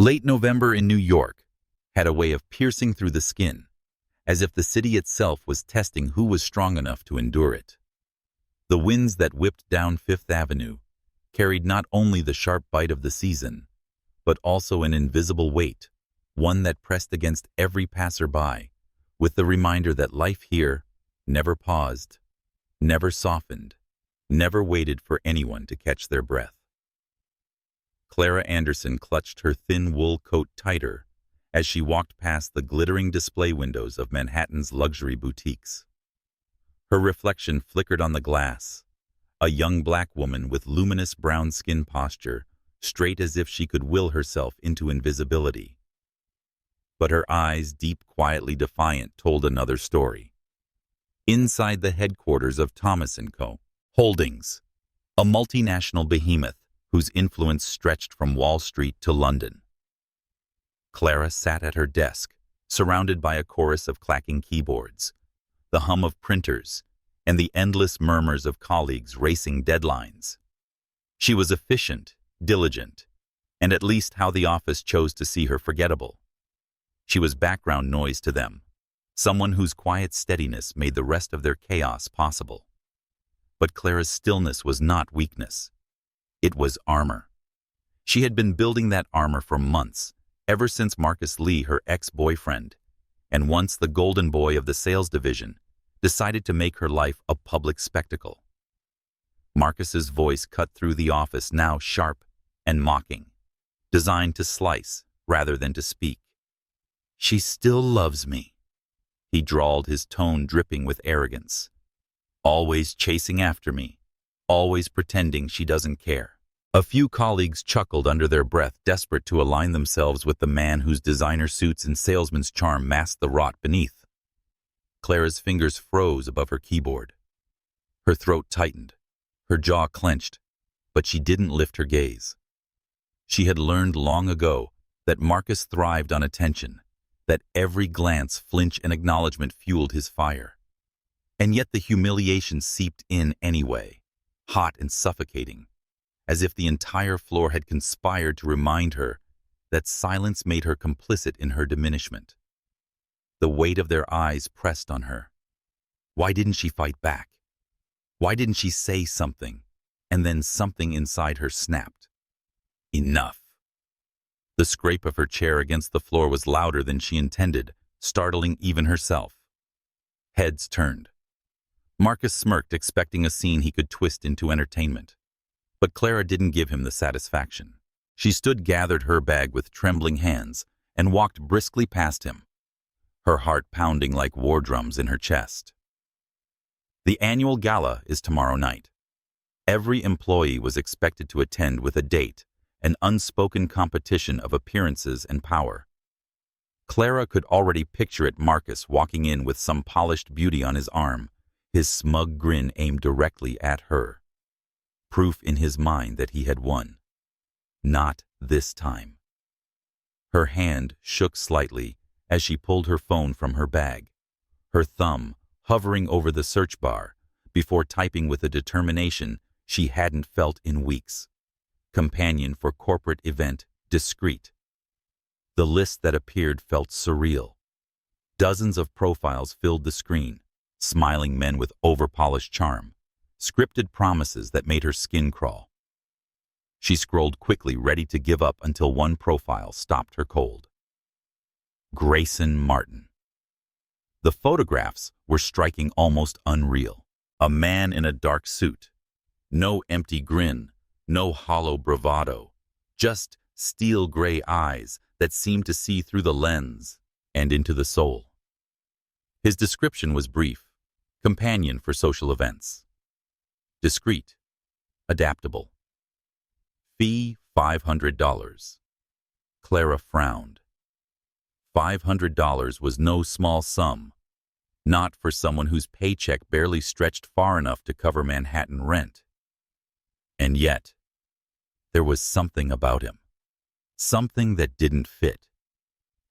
Late November in New York had a way of piercing through the skin, as if the city itself was testing who was strong enough to endure it. The winds that whipped down Fifth Avenue carried not only the sharp bite of the season, but also an invisible weight, one that pressed against every passerby, with the reminder that life here never paused, never softened, never waited for anyone to catch their breath. Clara Anderson clutched her thin wool coat tighter as she walked past the glittering display windows of Manhattan's luxury boutiques. Her reflection flickered on the glass, a young black woman with luminous brown skin posture, straight as if she could will herself into invisibility. But her eyes, deep, quietly defiant, told another story. Inside the headquarters of Thomas & Co. Holdings, a multinational behemoth whose influence stretched from Wall Street to London. Clara sat at her desk, surrounded by a chorus of clacking keyboards, the hum of printers, and the endless murmurs of colleagues racing deadlines. She was efficient, diligent, and at least how the office chose to see her forgettable. She was background noise to them, someone whose quiet steadiness made the rest of their chaos possible. But Clara's stillness was not weakness. It was armor. She had been building that armor for months, ever since Marcus Lee, her ex-boyfriend, and once the golden boy of the sales division, decided to make her life a public spectacle. Marcus's voice cut through the office, now sharp and mocking, designed to slice rather than to speak. "She still loves me," he drawled, his tone dripping with arrogance. "Always chasing after me, always pretending she doesn't care." A few colleagues chuckled under their breath, desperate to align themselves with the man whose designer suits and salesman's charm masked the rot beneath. Clara's fingers froze above her keyboard. Her throat tightened, her jaw clenched, but she didn't lift her gaze. She had learned long ago that Marcus thrived on attention, that every glance, flinch, and acknowledgement fueled his fire. And yet the humiliation seeped in anyway, hot and suffocating, as if the entire floor had conspired to remind her that silence made her complicit in her diminishment. The weight of their eyes pressed on her. Why didn't she fight back? Why didn't she say something? And then something inside her snapped. Enough. The scrape of her chair against the floor was louder than she intended, startling even herself. Heads turned. Marcus smirked, expecting a scene he could twist into entertainment. But Clara didn't give him the satisfaction. She stood, gathered her bag with trembling hands, and walked briskly past him, her heart pounding like war drums in her chest. The annual gala is tomorrow night. Every employee was expected to attend with a date, an unspoken competition of appearances and power. Clara could already picture it, Marcus walking in with some polished beauty on his arm, his smug grin aimed directly at her. Proof in his mind that he had won. Not this time. Her hand shook slightly as she pulled her phone from her bag, her thumb hovering over the search bar before typing with a determination she hadn't felt in weeks. Companion for corporate event, discreet. The list that appeared felt surreal. Dozens of profiles filled the screen, smiling men with overpolished charm, scripted promises that made her skin crawl. She scrolled quickly, ready to give up, until one profile stopped her cold. Grayson Martin. The photographs were striking, almost unreal. A man in a dark suit. No empty grin, no hollow bravado, just steel gray eyes that seemed to see through the lens and into the soul. His description was brief: companion for social events. Discreet, adaptable. Fee $500. Clara frowned. $500 was no small sum, not for someone whose paycheck barely stretched far enough to cover Manhattan rent. And yet, there was something about him, something that didn't fit.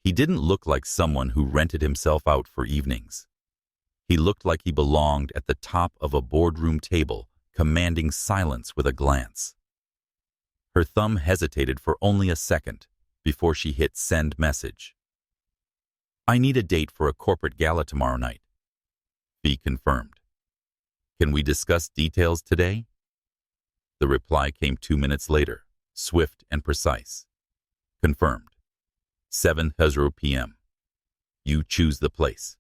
He didn't look like someone who rented himself out for evenings. He looked like he belonged at the top of a boardroom table, commanding silence with a glance. Her thumb hesitated for only a second before she hit send message. I need a date for a corporate gala tomorrow night. Fee confirmed. Can we discuss details today? The reply came 2 minutes later, swift and precise. Confirmed. 7:00 p.m. You choose the place.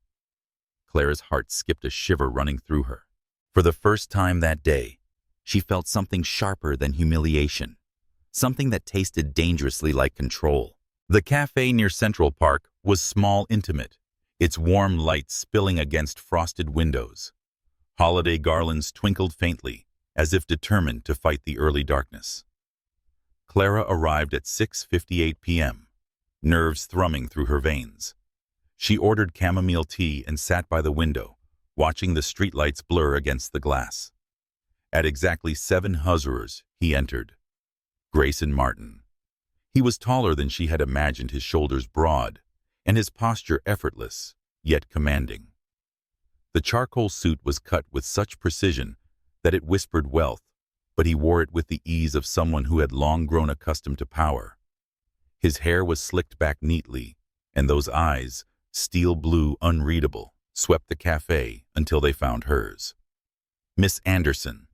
Clara's heart skipped a shiver running through her. For the first time that day, she felt something sharper than humiliation, something that tasted dangerously like control. The cafe near Central Park was small, intimate, its warm light spilling against frosted windows. Holiday garlands twinkled faintly, as if determined to fight the early darkness. Clara arrived at 6:58 p.m., nerves thrumming through her veins. She ordered chamomile tea and sat by the window, watching the streetlights blur against the glass. At exactly 7:00, he entered. Grayson Martin. He was taller than she had imagined, his shoulders broad, and his posture effortless, yet commanding. The charcoal suit was cut with such precision that it whispered wealth, but he wore it with the ease of someone who had long grown accustomed to power. His hair was slicked back neatly, and those eyes, steel blue, unreadable, swept the cafe until they found hers. Miss Anderson.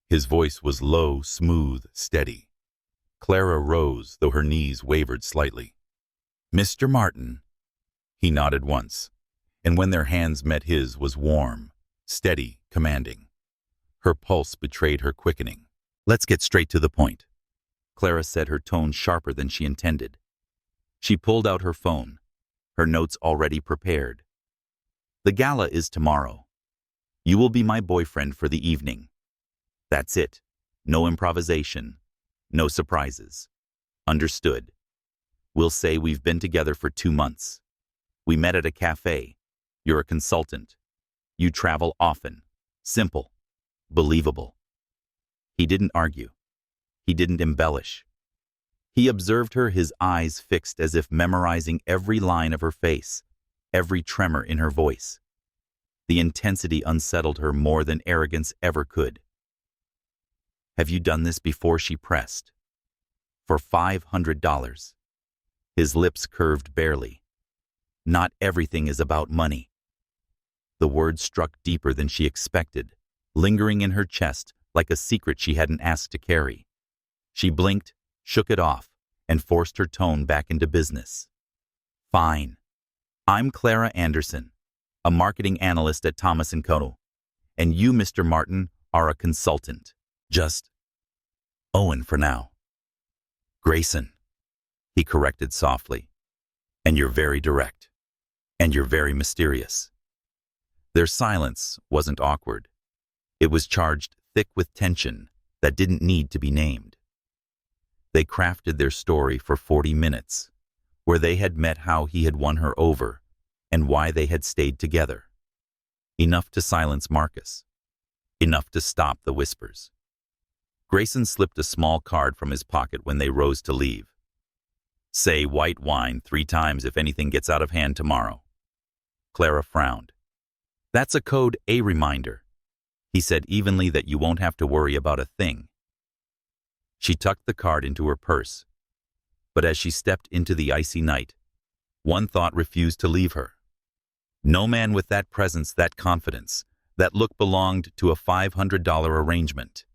His voice was low, smooth, steady. Clara rose, though her knees wavered slightly. Mr. Martin. He nodded once, and when their hands met his was warm, steady, commanding. Her pulse betrayed her quickening. Let's get straight to the point, Clara said, her tone sharper than she intended. She pulled out her phone, her notes already prepared. The gala is tomorrow. You will be my boyfriend for the evening. That's it. No improvisation. No surprises. Understood. We'll say we've been together for 2 months. We met at a cafe. You're a consultant. You travel often. Simple. Believable. He didn't argue. He didn't embellish. He observed her, his eyes fixed as if memorizing every line of her face, every tremor in her voice. The intensity unsettled her more than arrogance ever could. Have you done this before? She pressed. For $500. His lips curved barely. Not everything is about money. The word struck deeper than she expected, lingering in her chest like a secret she hadn't asked to carry. She blinked, shook it off, and forced her tone back into business. Fine. I'm Clara Anderson, a marketing analyst at Thomas & Co. And you, Mr. Martin, are a consultant. Just Owen for now. Grayson, he corrected softly. And you're very direct. And you're very mysterious. Their silence wasn't awkward. It was charged thick with tension that didn't need to be named. They crafted their story for 40 minutes, where they had met, how he had won her over, and why they had stayed together. Enough to silence Marcus. Enough to stop the whispers. Grayson slipped a small card from his pocket when they rose to leave. Say white wine 3 times if anything gets out of hand tomorrow. Clara frowned. That's a code, a reminder. He said evenly that you won't have to worry about a thing. She tucked the card into her purse, but as she stepped into the icy night, one thought refused to leave her. No man with that presence, that confidence, that look belonged to a $500 arrangement.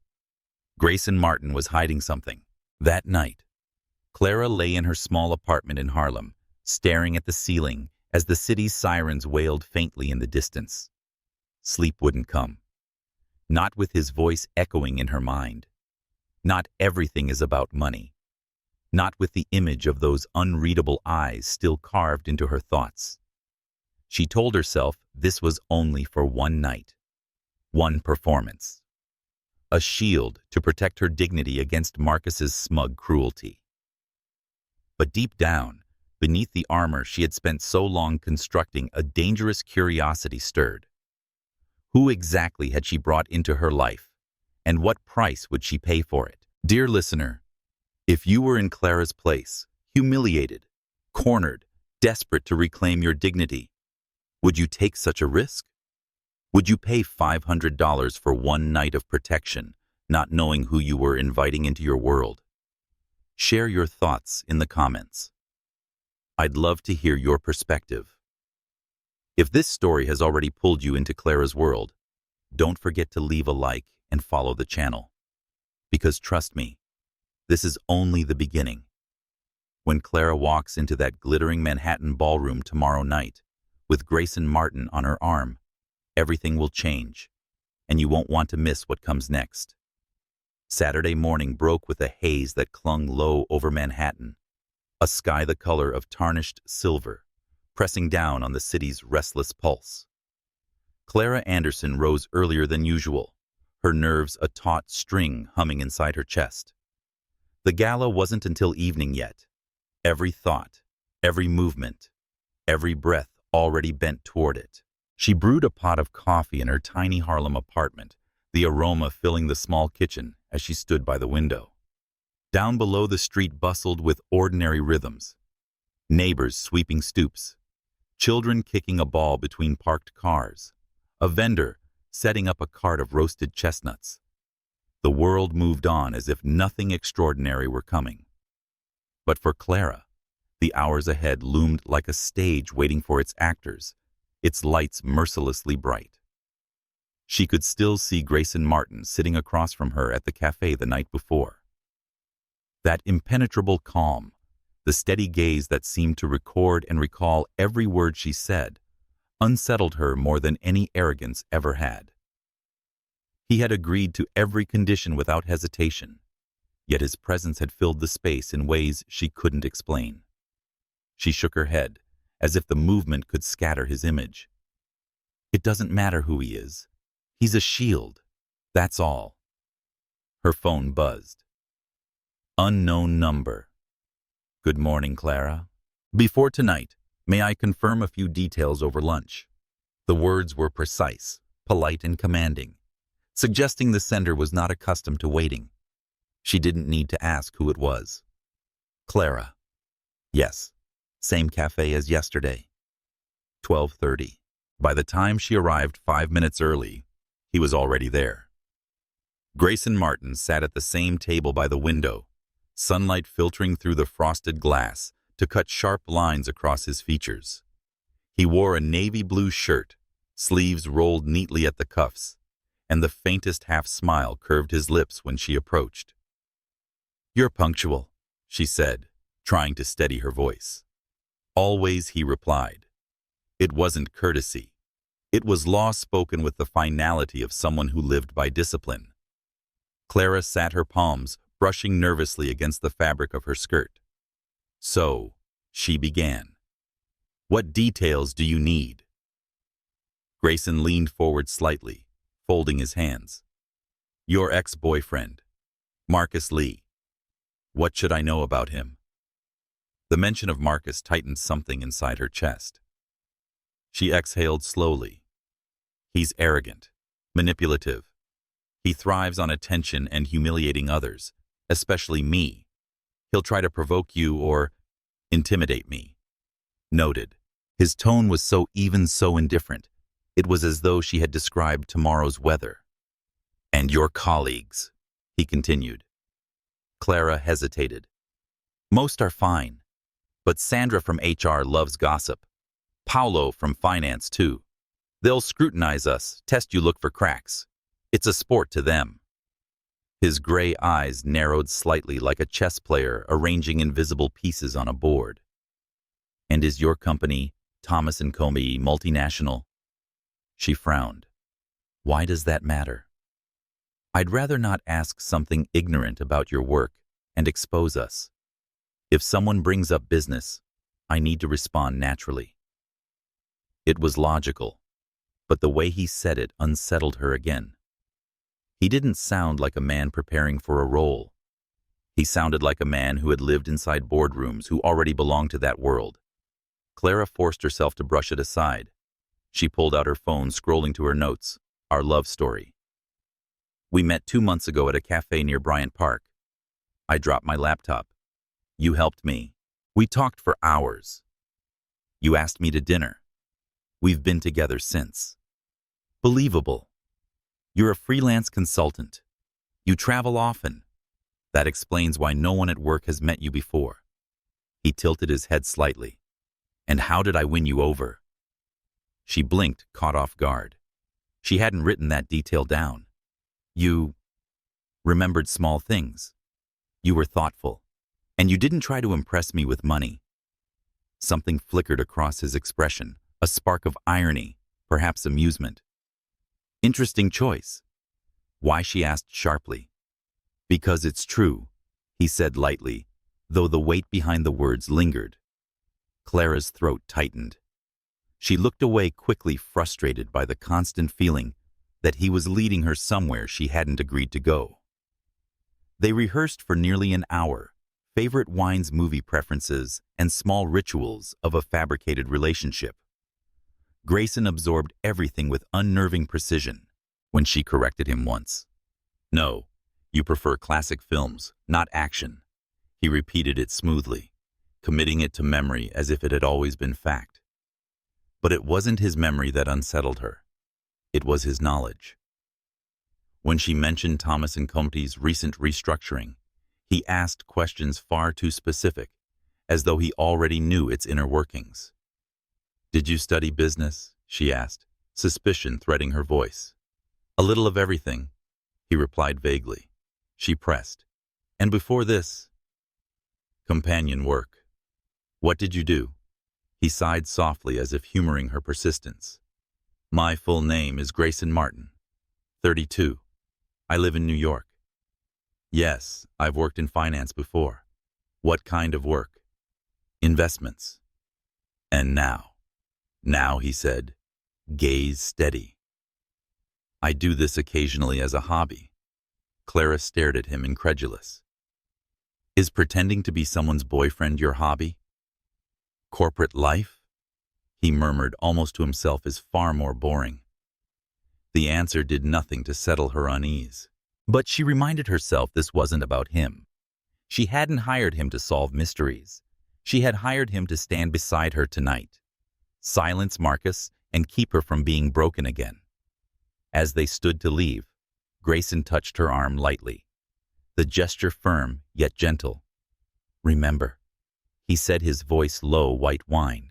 Grayson Martin was hiding something. That night, Clara lay in her small apartment in Harlem, staring at the ceiling as the city's sirens wailed faintly in the distance. Sleep wouldn't come. Not with his voice echoing in her mind. Not everything is about money. Not with the image of those unreadable eyes still carved into her thoughts. She told herself this was only for one night, one performance. A shield to protect her dignity against Marcus's smug cruelty. But deep down, beneath the armor she had spent so long constructing, a dangerous curiosity stirred. Who exactly had she brought into her life, and what price would she pay for it? Dear listener, if you were in Clara's place, humiliated, cornered, desperate to reclaim your dignity, would you take such a risk? Would you pay $500 for one night of protection, not knowing who you were inviting into your world? Share your thoughts in the comments. I'd love to hear your perspective. If this story has already pulled you into Clara's world, don't forget to leave a like and follow the channel. Because trust me, this is only the beginning. When Clara walks into that glittering Manhattan ballroom tomorrow night, with Grayson Martin on her arm, everything will change, and you won't want to miss what comes next. Saturday morning broke with a haze that clung low over Manhattan, a sky the color of tarnished silver, pressing down on the city's restless pulse. Clara Anderson rose earlier than usual, her nerves a taut string humming inside her chest. The gala wasn't until evening yet. Every thought, every movement, every breath already bent toward it. She brewed a pot of coffee in her tiny Harlem apartment, the aroma filling the small kitchen as she stood by the window. Down below, the street bustled with ordinary rhythms. Neighbors sweeping stoops, children kicking a ball between parked cars, a vendor setting up a cart of roasted chestnuts. The world moved on as if nothing extraordinary were coming. But for Clara, the hours ahead loomed like a stage waiting for its actors, its lights mercilessly bright. She could still see Grayson Martin sitting across from her at the cafe the night before. That impenetrable calm, the steady gaze that seemed to record and recall every word she said, unsettled her more than any arrogance ever had. He had agreed to every condition without hesitation, yet his presence had filled the space in ways she couldn't explain. She shook her head, as if the movement could scatter his image. It doesn't matter who he is. He's a shield. That's all. Her phone buzzed. Unknown number. Good morning, Clara. Before tonight, may I confirm a few details over lunch? The words were precise, polite, and commanding, suggesting the sender was not accustomed to waiting. She didn't need to ask who it was. Clara. Yes, same cafe as yesterday. 12:30. By the time she arrived 5 minutes early, he was already there. Grayson Martin sat at the same table by the window, sunlight filtering through the frosted glass to cut sharp lines across his features. He wore a navy blue shirt, sleeves rolled neatly at the cuffs, and the faintest half smile curved his lips when she approached. "You're punctual," she said, trying to steady her voice. "Always," he replied. It wasn't courtesy. It was law spoken with the finality of someone who lived by discipline. Clara sat her palms, brushing nervously against the fabric of her skirt. "So," she began, "what details do you need?" Grayson leaned forward slightly, folding his hands. "Your ex-boyfriend, Marcus Lee. What should I know about him?" The mention of Marcus tightened something inside her chest. She exhaled slowly. "He's arrogant, manipulative. He thrives on attention and humiliating others, especially me. He'll try to provoke you or intimidate me." Noted. His tone was so even, so indifferent. It was as though she had described tomorrow's weather. "And your colleagues," he continued. Clara hesitated. "Most are fine, but Sandra from HR loves gossip. Paolo from finance, too. They'll scrutinize us, test you, look for cracks. It's a sport to them." His gray eyes narrowed slightly like a chess player arranging invisible pieces on a board. "And is your company, Thomas & Comey, multinational?" She frowned. "Why does that matter?" "I'd rather not ask something ignorant about your work and expose us. If someone brings up business, I need to respond naturally." It was logical, but the way he said it unsettled her again. He didn't sound like a man preparing for a role. He sounded like a man who had lived inside boardrooms, who already belonged to that world. Clara forced herself to brush it aside. She pulled out her phone, scrolling to her notes. Our love story. "We met 2 months ago at a cafe near Bryant Park. I dropped my laptop. You helped me. We talked for hours. You asked me to dinner. We've been together since. Believable. You're a freelance consultant. You travel often. That explains why no one at work has met you before. He tilted his head slightly. And how did I win you over? She blinked, caught off guard. She hadn't written that detail down. You remembered small things. You were thoughtful. And you didn't try to impress me with money. Something flickered across his expression, a spark of irony, perhaps amusement. Interesting choice. Why, she asked sharply. Because it's true, he said lightly, though the weight behind the words lingered. Clara's throat tightened. She looked away quickly, frustrated by the constant feeling that he was leading her somewhere she hadn't agreed to go. They rehearsed for nearly an hour, favorite wines, movie preferences, and small rituals of a fabricated relationship. Grayson absorbed everything with unnerving precision when she corrected him once. No, you prefer classic films, not action. He repeated it smoothly, committing it to memory as if it had always been fact. But it wasn't his memory that unsettled her. It was his knowledge. When she mentioned Thomas & Company's recent restructuring, he asked questions far too specific, as though he already knew its inner workings. Did you study business? She asked, suspicion threading her voice. A little of everything, he replied vaguely. She pressed. And before this? Companion work. What did you do? He sighed softly as if humoring her persistence. My full name is Grayson Martin, 32. I live in New York. Yes, I've worked in finance before. What kind of work? Investments. And now, he said, gaze steady. I do this occasionally as a hobby. Clara stared at him, incredulous. Is pretending to be someone's boyfriend your hobby? Corporate life? He murmured, almost to himself, is far more boring. The answer did nothing to settle her unease. But she reminded herself this wasn't about him. She hadn't hired him to solve mysteries. She had hired him to stand beside her tonight, silence Marcus, and keep her from being broken again. As they stood to leave, Grayson touched her arm lightly, the gesture firm yet gentle. Remember, he said, his voice low, white wine.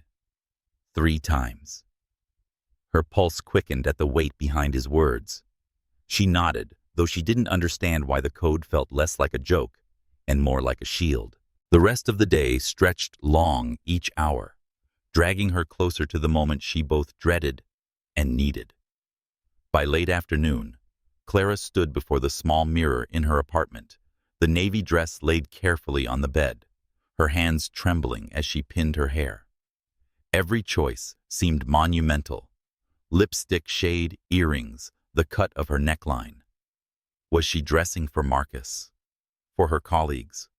3 times. Her pulse quickened at the weight behind his words. She nodded, though she didn't understand why the code felt less like a joke and more like a shield. The rest of the day stretched long each hour, dragging her closer to the moment she both dreaded and needed. By late afternoon, Clara stood before the small mirror in her apartment, the navy dress laid carefully on the bed, her hands trembling as she pinned her hair. Every choice seemed monumental. Lipstick shade, earrings, the cut of her neckline. Was she dressing for Marcus, for her colleagues,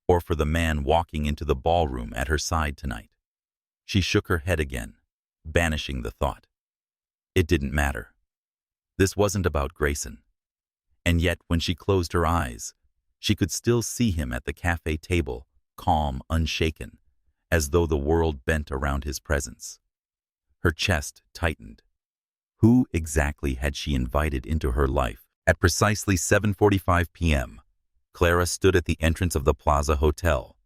or for the man walking into the ballroom at her side tonight? She shook her head again, banishing the thought. It didn't matter. This wasn't about Grayson. And yet, when she closed her eyes, she could still see him at the cafe table, calm, unshaken, as though the world bent around his presence. Her chest tightened. Who exactly had she invited into her life? At precisely 7:45 p.m., Clara stood at the entrance of the Plaza Hotel,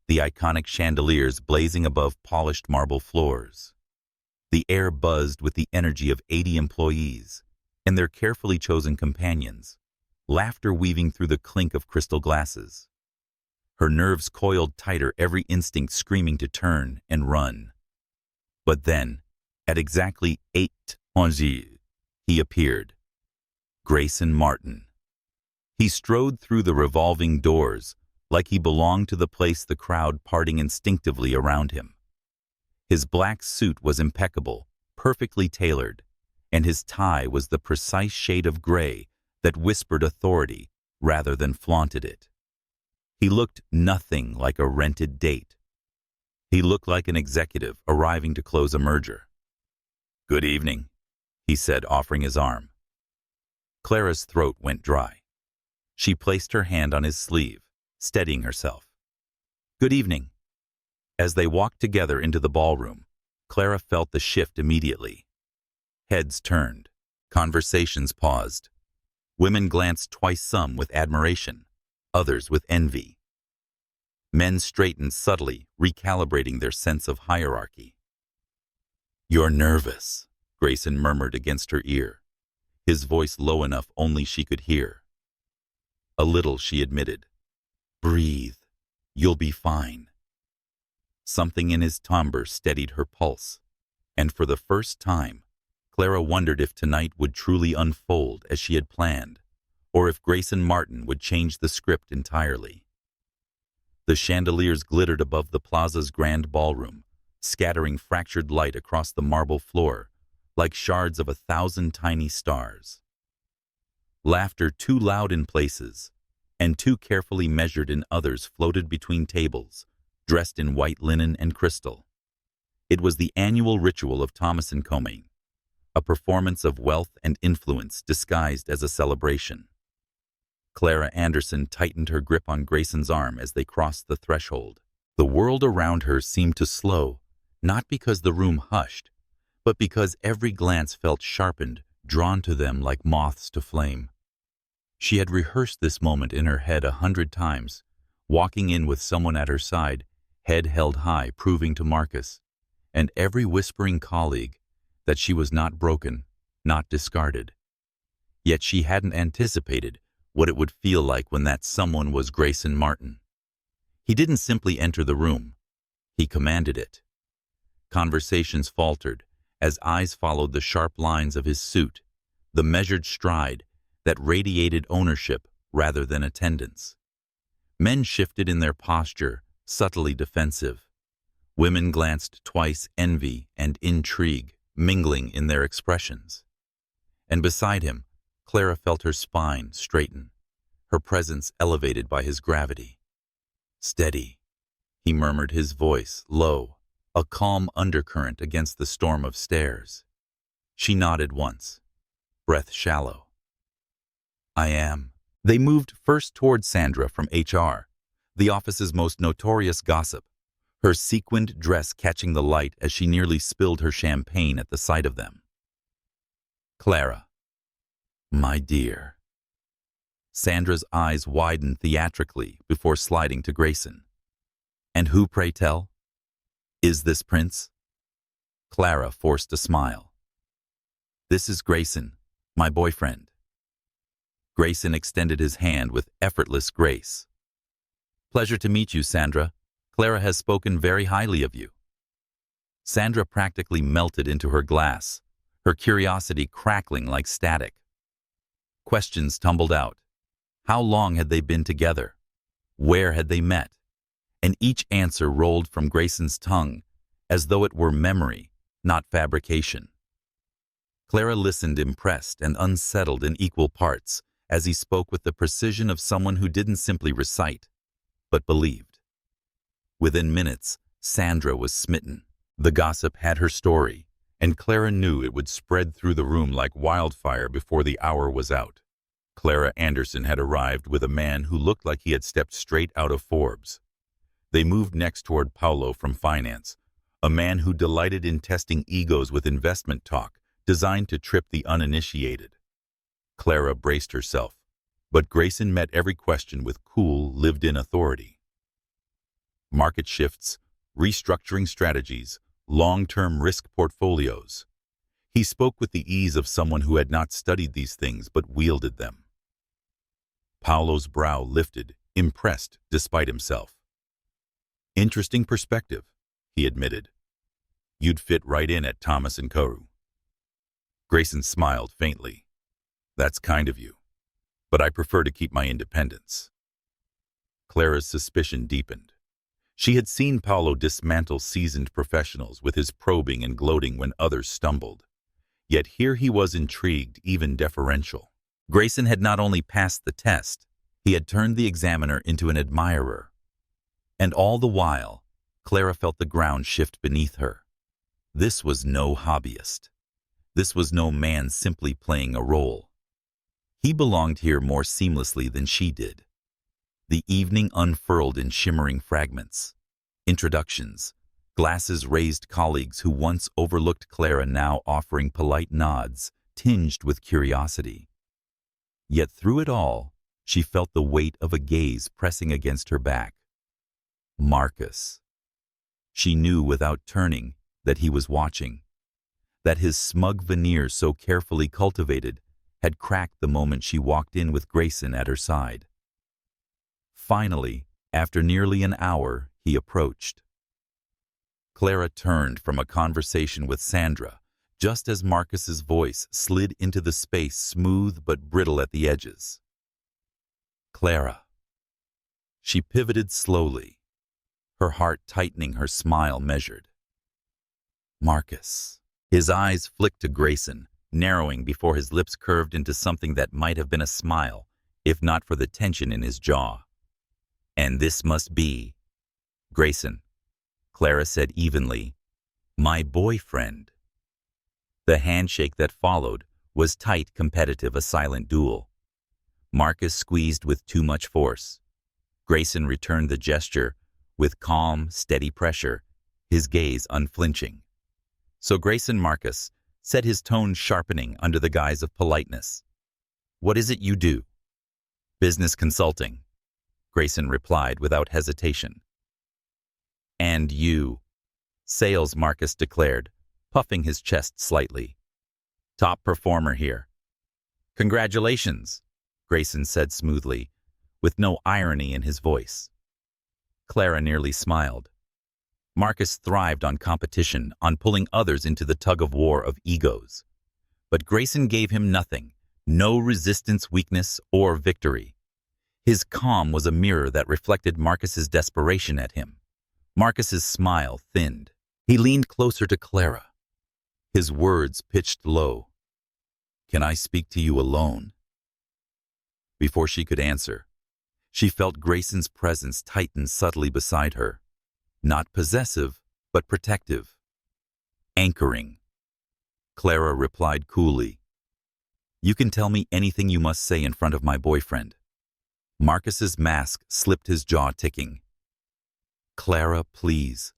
the iconic chandeliers blazing above polished marble floors. The air buzzed with the energy of 80 employees and their carefully chosen companions, laughter weaving through the clink of crystal glasses. Her nerves coiled tighter, every instinct screaming to turn and run. But then, at exactly 8:11, he appeared. Grayson Martin. He strode through the revolving doors like he belonged to the place, the crowd parting instinctively around him. His black suit was impeccable, perfectly tailored, and his tie was the precise shade of gray that whispered authority rather than flaunted it. He looked nothing like a rented date. He looked like an executive arriving to close a merger. Good evening, he said, offering his arm. Clara's throat went dry. She placed her hand on his sleeve, steadying herself. Good evening. As they walked together into the ballroom, Clara felt the shift immediately. Heads turned. Conversations paused. Women glanced twice, some with admiration, others with envy. Men straightened subtly, recalibrating their sense of hierarchy. "You're nervous," Grayson murmured against her ear, his voice low enough only she could hear. "A little," she admitted. "Breathe. You'll be fine." Something in his timbre steadied her pulse, and for the first time, Clara wondered if tonight would truly unfold as she had planned, or if Grayson Martin would change the script entirely. The chandeliers glittered above the plaza's grand ballroom, scattering fractured light across the marble floor, like shards of 1,000 tiny stars. Laughter too loud in places, and too carefully measured in others floated between tables, dressed in white linen and crystal. It was the annual ritual of Thomas and Comey, a performance of wealth and influence disguised as a celebration. Clara Anderson tightened her grip on Grayson's arm as they crossed the threshold. The world around her seemed to slow, not because the room hushed, but because every glance felt sharpened, drawn to them like moths to flame. She had rehearsed this moment in her head 100 times, walking in with someone at her side, head held high, proving to Marcus, and every whispering colleague, that she was not broken, not discarded. Yet she hadn't anticipated what it would feel like when that someone was Grayson Martin. He didn't simply enter the room. He commanded it. Conversations faltered as eyes followed the sharp lines of his suit, the measured stride that radiated ownership rather than attendance. Men shifted in their posture, subtly defensive. Women glanced twice, envy and intrigue mingling in their expressions. And beside him, Clara felt her spine straighten, her presence elevated by his gravity. "Steady," he murmured, his voice low, a calm undercurrent against the storm of stares. She nodded once, breath shallow. "I am." They moved first toward Sandra from HR, the office's most notorious gossip, her sequined dress catching the light as she nearly spilled her champagne at the sight of them. "Clara." "My dear." Sandra's eyes widened theatrically before sliding to Grayson. "And who, pray tell? Is this Prince?" Clara forced a smile. "This is Grayson, my boyfriend." Grayson extended his hand with effortless grace. "Pleasure to meet you, Sandra. Clara has spoken very highly of you." Sandra practically melted into her glass, her curiosity crackling like static. Questions tumbled out. How long had they been together? Where had they met? And each answer rolled from Grayson's tongue, as though it were memory, not fabrication. Clara listened, impressed and unsettled in equal parts, as he spoke with the precision of someone who didn't simply recite, but believed. Within minutes, Sandra was smitten. The gossip had her story, and Clara knew it would spread through the room like wildfire before the hour was out. Clara Anderson had arrived with a man who looked like he had stepped straight out of Forbes. They moved next toward Paulo from finance, a man who delighted in testing egos with investment talk, designed to trip the uninitiated. Clara braced herself, but Grayson met every question with cool, lived-in authority. Market shifts, restructuring strategies, long-term risk portfolios. He spoke with the ease of someone who had not studied these things but wielded them. Paulo's brow lifted, impressed despite himself. "Interesting perspective," he admitted. "You'd fit right in at Thomas & Co." Grayson smiled faintly. "That's kind of you, but I prefer to keep my independence." Clara's suspicion deepened. She had seen Paulo dismantle seasoned professionals with his probing and gloating when others stumbled. Yet here he was, intrigued, even deferential. Grayson had not only passed the test, he had turned the examiner into an admirer. And all the while, Clara felt the ground shift beneath her. This was no hobbyist. This was no man simply playing a role. He belonged here more seamlessly than she did. The evening unfurled in shimmering fragments. Introductions, glasses raised, colleagues who once overlooked Clara now offering polite nods, tinged with curiosity. Yet through it all, She felt the weight of a gaze pressing against her back. Marcus. She knew without turning that he was watching, that his smug veneer so carefully cultivated had cracked the moment she walked in with Grayson at her side. Finally, after nearly an hour, he approached. Clara turned from a conversation with Sandra just as Marcus's voice slid into the space, smooth but brittle at the edges. Clara. She pivoted slowly, her heart tightening, her smile measured. Marcus. His eyes flicked to Grayson, narrowing before his lips curved into something that might have been a smile, if not for the tension in his jaw. And this must be Grayson, Clara said evenly, my boyfriend. The handshake that followed was tight, competitive, a silent duel. Marcus squeezed with too much force. Grayson returned the gesture with calm, steady pressure, his gaze unflinching. So Grayson Marcus said, his tone sharpening under the guise of politeness. What is it you do? Business consulting, Grayson replied without hesitation. And you? Sales, Marcus declared, puffing his chest slightly. Top performer here. Congratulations, Grayson said smoothly, with no irony in his voice. Clara nearly smiled. Marcus thrived on competition, on pulling others into the tug-of-war of egos. But Grayson gave him nothing, no resistance, weakness, or victory. His calm was a mirror that reflected Marcus's desperation at him. Marcus's smile thinned. He leaned closer to Clara. His words pitched low. Can I speak to you alone? Before she could answer, she felt Grayson's presence tighten subtly beside her. Not possessive, but protective. Anchoring. Clara replied coolly. You can tell me anything you must say in front of my boyfriend. Marcus's mask slipped, his jaw ticking. Clara, please.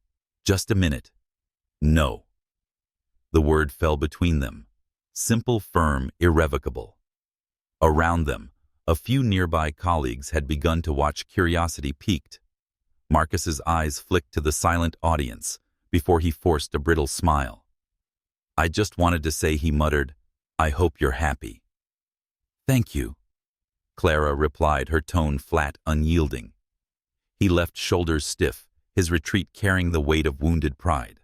Just a minute. No. The word fell between them. Simple, firm, irrevocable. Around them, a few nearby colleagues had begun to watch, curiosity piqued. Marcus's eyes flicked to the silent audience before he forced a brittle smile. I just wanted to say, he muttered, I hope you're happy. Thank you, Clara replied, her tone flat, unyielding. He left shoulders stiff, his retreat carrying the weight of wounded pride.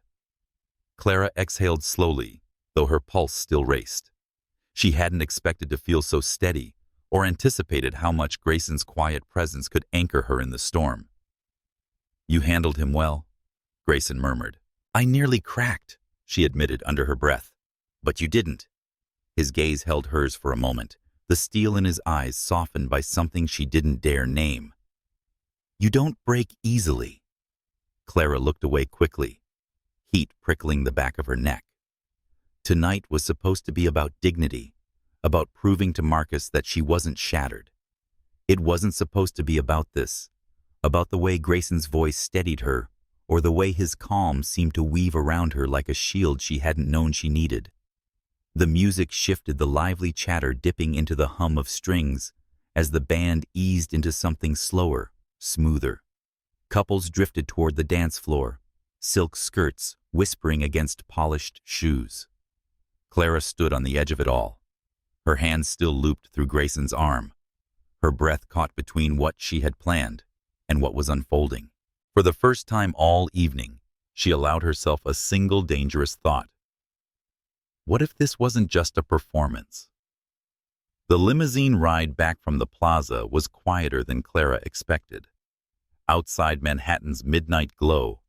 Clara exhaled slowly, though her pulse still raced. She hadn't expected to feel so steady, or anticipated how much Grayson's quiet presence could anchor her in the storm. You handled him well, Grayson murmured. I nearly cracked, she admitted under her breath. But you didn't. His gaze held hers for a moment, the steel in his eyes softened by something she didn't dare name. You don't break easily. Clara looked away quickly, heat prickling the back of her neck. Tonight was supposed to be about dignity, about proving to Marcus that she wasn't shattered. It wasn't supposed to be about this, about the way Grayson's voice steadied her, or the way his calm seemed to weave around her like a shield she hadn't known she needed. The music shifted, the lively chatter dipping into the hum of strings as the band eased into something slower, smoother. Couples drifted toward the dance floor, silk skirts whispering against polished shoes. Clara stood on the edge of it all, her hands still looped through Grayson's arm, her breath caught between what she had planned and what was unfolding. For the first time all evening, she allowed herself a single dangerous thought. What if this wasn't just a performance? The limousine ride back from the plaza was quieter than Clara expected. Outside, Manhattan's midnight glow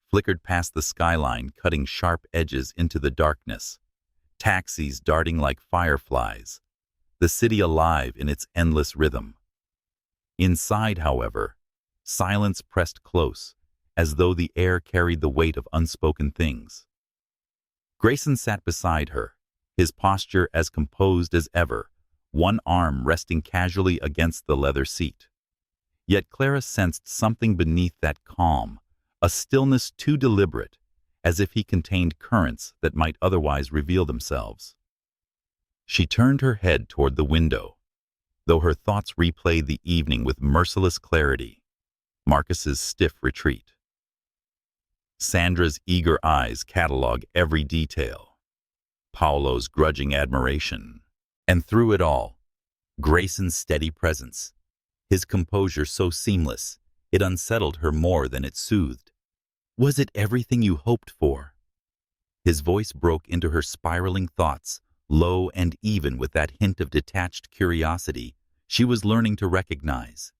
flickered past the skyline, cutting sharp edges into the darkness. Taxis darting like fireflies, the city alive in its endless rhythm. Inside, however, silence pressed close, as though the air carried the weight of unspoken things. Grayson sat beside her, his posture as composed as ever, one arm resting casually against the leather seat. Yet Clara sensed something beneath that calm, a stillness too deliberate, as if he contained currents that might otherwise reveal themselves. She turned her head toward the window. though her thoughts replayed the evening with merciless clarity. Marcus's stiff retreat. Sandra's eager eyes catalog every detail. Paolo's grudging admiration. And through it all, Grayson's steady presence. His composure so seamless, it unsettled her more than it soothed. Was it everything you hoped for? His voice broke into her spiraling thoughts, low and even with that hint of detached curiosity she was learning to recognize.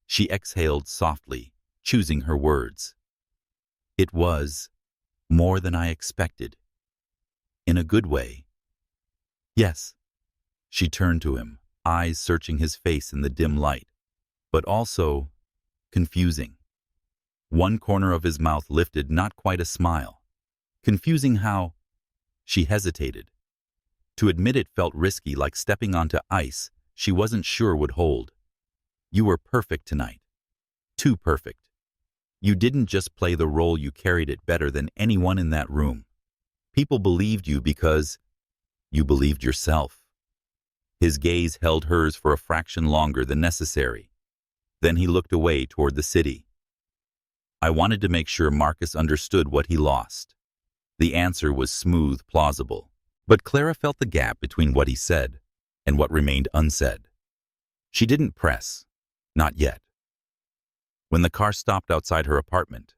She exhaled softly, choosing her words. It was more than I expected. In a good way. Yes. She turned to him, eyes searching his face in the dim light, but also confusing. One corner of his mouth lifted, not quite a smile. Confusing how? She hesitated. To admit it felt risky, like stepping onto ice she wasn't sure would hold. You were perfect tonight. Too perfect. You didn't just play the role, you carried it better than anyone in that room. People believed you because you believed yourself. His gaze held hers for a fraction longer than necessary. Then he looked away toward the city. I wanted to make sure Marcus understood what he lost. The answer was smooth, plausible, but Clara felt the gap between what he said and what remained unsaid. She didn't press, not yet. When the car stopped outside her apartment,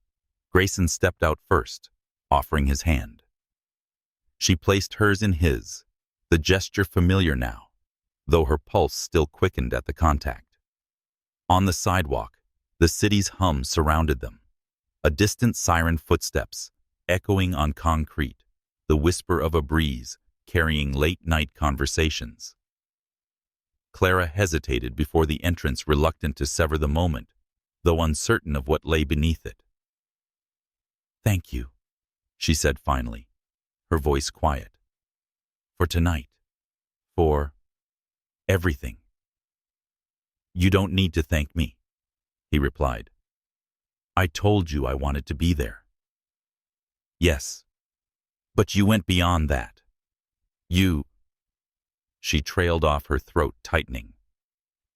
Grayson stepped out first, offering his hand. She placed hers in his, the gesture familiar now, though her pulse still quickened at the contact. On the sidewalk, the city's hum surrounded them. A distant siren footsteps, echoing on concrete, the whisper of a breeze carrying late-night conversations. Clara hesitated before the entrance, reluctant to sever the moment, though uncertain of what lay beneath it. Thank you, she said finally, her voice quiet. For tonight. For everything. You don't need to thank me, he replied. I told you I wanted to be there. Yes, but you went beyond that. She trailed off, her throat tightening.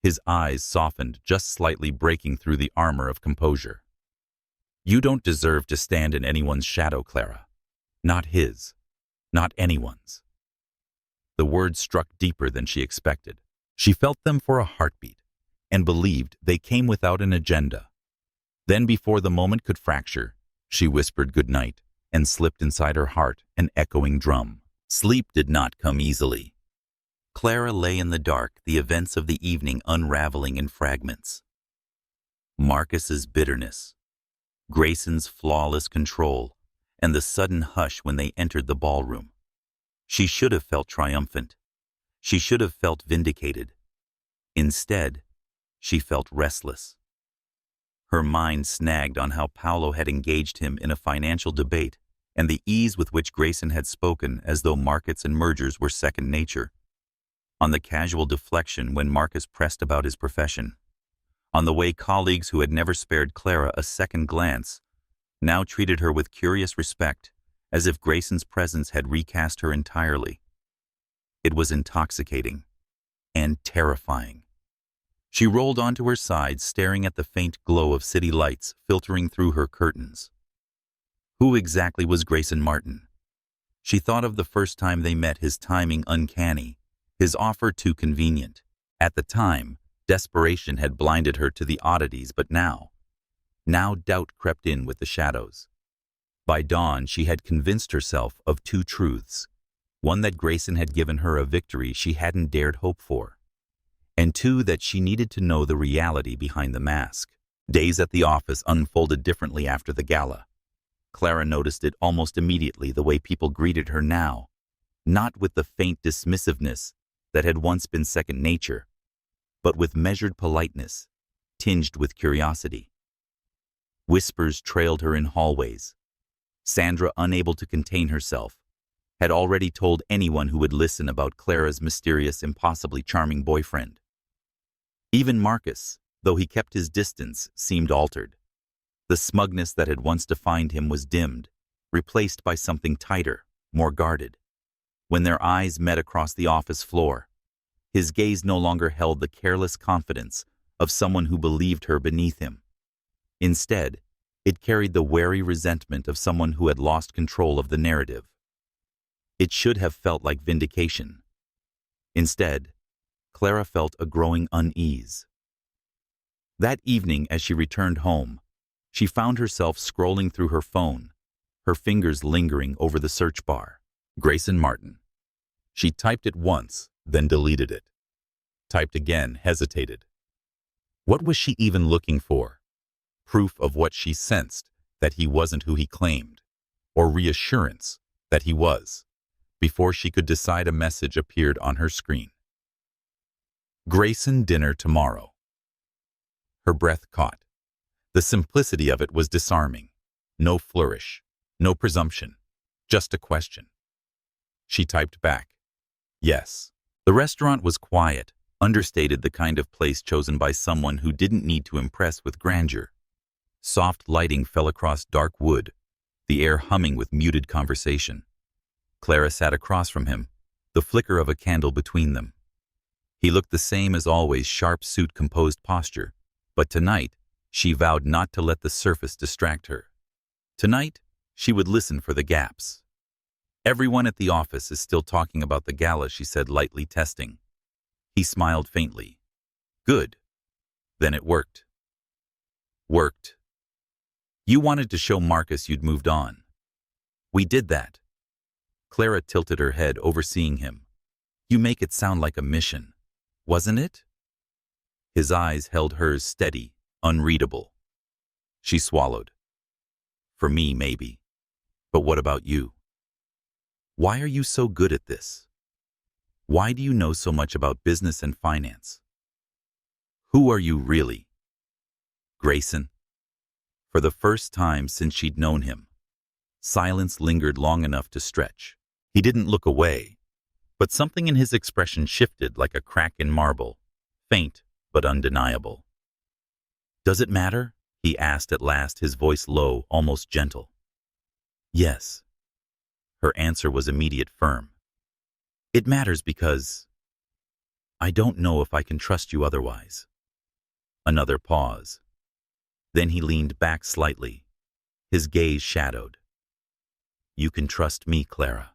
His eyes softened, just slightly breaking through the armor of composure. You don't deserve to stand in anyone's shadow, Clara. Not his. Not anyone's. The words struck deeper than she expected. She felt them for a heartbeat, and believed they came without an agenda. Then, before the moment could fracture, she whispered goodnight and slipped inside her heart an echoing drum. Sleep did not come easily. Clara lay in the dark, the events of the evening unraveling in fragments. Marcus's bitterness, Grayson's flawless control, and the sudden hush when they entered the ballroom. She should have felt triumphant. She should have felt vindicated. Instead, she felt restless. Her mind snagged on how Paolo had engaged him in a financial debate and the ease with which Grayson had spoken as though markets and mergers were second nature. On the casual deflection when Marcus pressed about his profession. On the way colleagues who had never spared Clara a second glance now treated her with curious respect, as if Grayson's presence had recast her entirely. It was intoxicating and terrifying. She rolled onto her side, staring at the faint glow of city lights filtering through her curtains. Who exactly was Grayson Martin? She thought of the first time they met, his timing uncanny, his offer too convenient. At the time, desperation had blinded her to the oddities, but now doubt crept in with the shadows. By dawn, she had convinced herself of two truths. One, that Grayson had given her a victory she hadn't dared hope for. And two, that she needed to know the reality behind the mask. Days at the office unfolded differently after the gala. Clara noticed it almost immediately, the way people greeted her now, not with the faint dismissiveness that had once been second nature, but with measured politeness, tinged with curiosity. Whispers trailed her in hallways. Sandra, unable to contain herself, had already told anyone who would listen about Clara's mysterious, impossibly charming boyfriend. Even Marcus, though he kept his distance, seemed altered. The smugness that had once defined him was dimmed, replaced by something tighter, more guarded. When their eyes met across the office floor, His gaze no longer held the careless confidence of someone who believed her beneath him. Instead, it carried the wary resentment of someone who had lost control of the narrative. It should have felt like vindication. Instead, Clara felt a growing unease. That evening, as she returned home, she found herself scrolling through her phone, her fingers lingering over the search bar. Grayson Martin. She typed it once, then deleted it. Typed again, hesitated. What was she even looking for? Proof of what she sensed, that he wasn't who he claimed, or reassurance that he was, before she could decide a message appeared on her screen. Grayson, dinner tomorrow. Her breath caught. The simplicity of it was disarming. No flourish, no presumption, just a question. She typed back, yes. The restaurant was quiet, understated, the kind of place chosen by someone who didn't need to impress with grandeur. Soft lighting fell across dark wood, the air humming with muted conversation. Clara sat across from him, the flicker of a candle between them. He looked the same as always, sharp suit, composed posture, but tonight she vowed not to let the surface distract her. Tonight, she would listen for the gaps. Everyone at the office is still talking about the gala, she said, lightly testing. He smiled faintly. Good. Then it worked. Worked. You wanted to show Marcus you'd moved on. We did that. Clara tilted her head, overseeing him. You make it sound like a mission, wasn't it? His eyes held hers, steady, unreadable. She swallowed. For me, maybe. But what about you? Why are you so good at this? Why do you know so much about business and finance? Who are you really? Grayson. For the first time since she'd known him, silence lingered long enough to stretch. He didn't look away, but something in his expression shifted like a crack in marble, faint but undeniable. Does it matter? He asked at last, his voice low, almost gentle. Yes. Her answer was immediate, firm. It matters because I don't know if I can trust you otherwise. Another pause. Then he leaned back slightly, his gaze shadowed. You can trust me, Clara.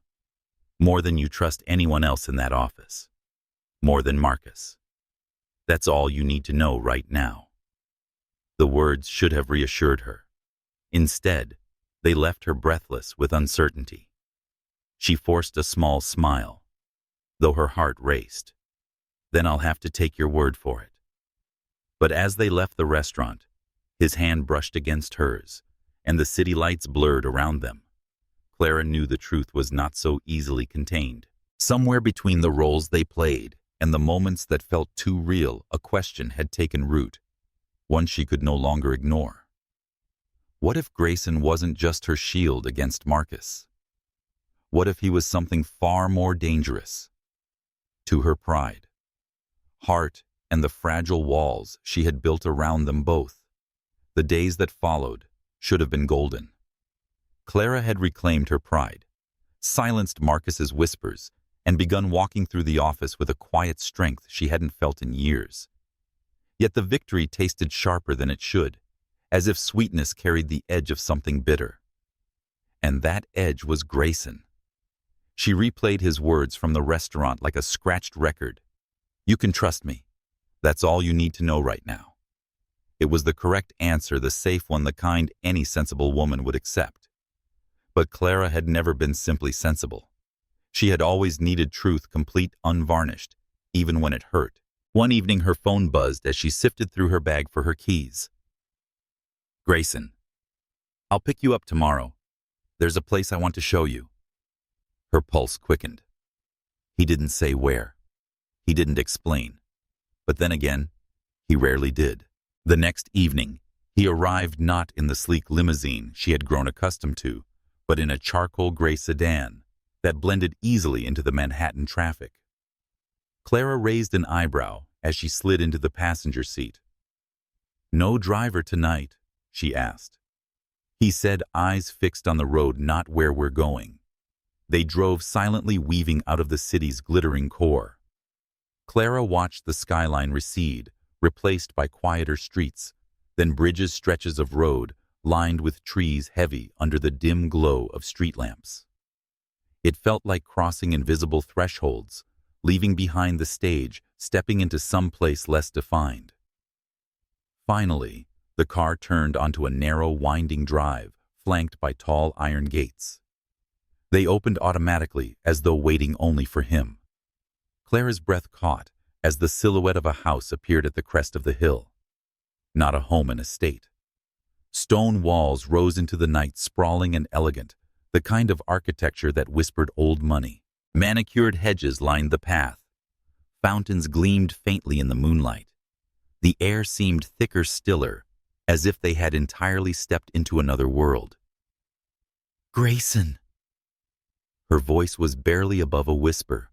More than you trust anyone else in that office. More than Marcus. That's all you need to know right now. The words should have reassured her. Instead, they left her breathless with uncertainty. She forced a small smile, though her heart raced. Then I'll have to take your word for it. But as they left the restaurant, his hand brushed against hers, and the city lights blurred around them. Clara knew the truth was not so easily contained. Somewhere between the roles they played and the moments that felt too real, a question had taken root, one she could no longer ignore. What if Grayson wasn't just her shield against Marcus? What if he was something far more dangerous? To her pride, heart, and the fragile walls she had built around them both. The days that followed should have been golden. Clara had reclaimed her pride, silenced Marcus's whispers, and begun walking through the office with a quiet strength she hadn't felt in years. Yet the victory tasted sharper than it should, as if sweetness carried the edge of something bitter. And that edge was Grayson. She replayed his words from the restaurant like a scratched record. You can trust me. That's all you need to know right now. It was the correct answer, the safe one, the kind any sensible woman would accept. But Clara had never been simply sensible. She had always needed truth, complete, unvarnished, even when it hurt. One evening her phone buzzed as she sifted through her bag for her keys. Grayson, I'll pick you up tomorrow. There's a place I want to show you. Her pulse quickened. He didn't say where. He didn't explain. But then again, he rarely did. The next evening, he arrived not in the sleek limousine she had grown accustomed to, but in a charcoal gray sedan that blended easily into the Manhattan traffic. Clara raised an eyebrow as she slid into the passenger seat. No driver tonight, she asked. He said, eyes fixed on the road, not where we're going. They drove silently, weaving out of the city's glittering core. Clara watched the skyline recede, replaced by quieter streets, then bridges, stretches of road lined with trees heavy under the dim glow of street lamps. It felt like crossing invisible thresholds, leaving behind the stage, stepping into some place less defined. Finally, the car turned onto a narrow, winding drive, flanked by tall iron gates. They opened automatically, as though waiting only for him. Clara's breath caught as the silhouette of a house appeared at the crest of the hill. Not a home and estate. Stone walls rose into the night, sprawling and elegant, the kind of architecture that whispered old money. Manicured hedges lined the path. Fountains gleamed faintly in the moonlight. The air seemed thicker, stiller, as if they had entirely stepped into another world. "Grayson!" Her voice was barely above a whisper.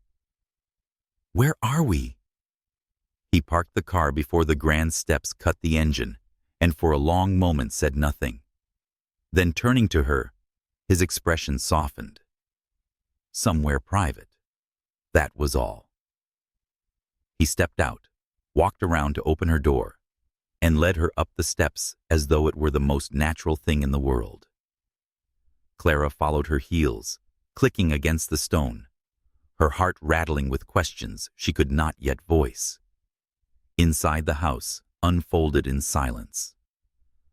"Where are we?" He parked the car before the grand steps cut the engine, and for a long moment said nothing. Then turning to her, his expression softened. Somewhere private. That was all. He stepped out, walked around to open her door, and led her up the steps as though it were the most natural thing in the world. Clara followed her heels, clicking against the stone, her heart rattling with questions she could not yet voice. Inside the house, unfolded in silence.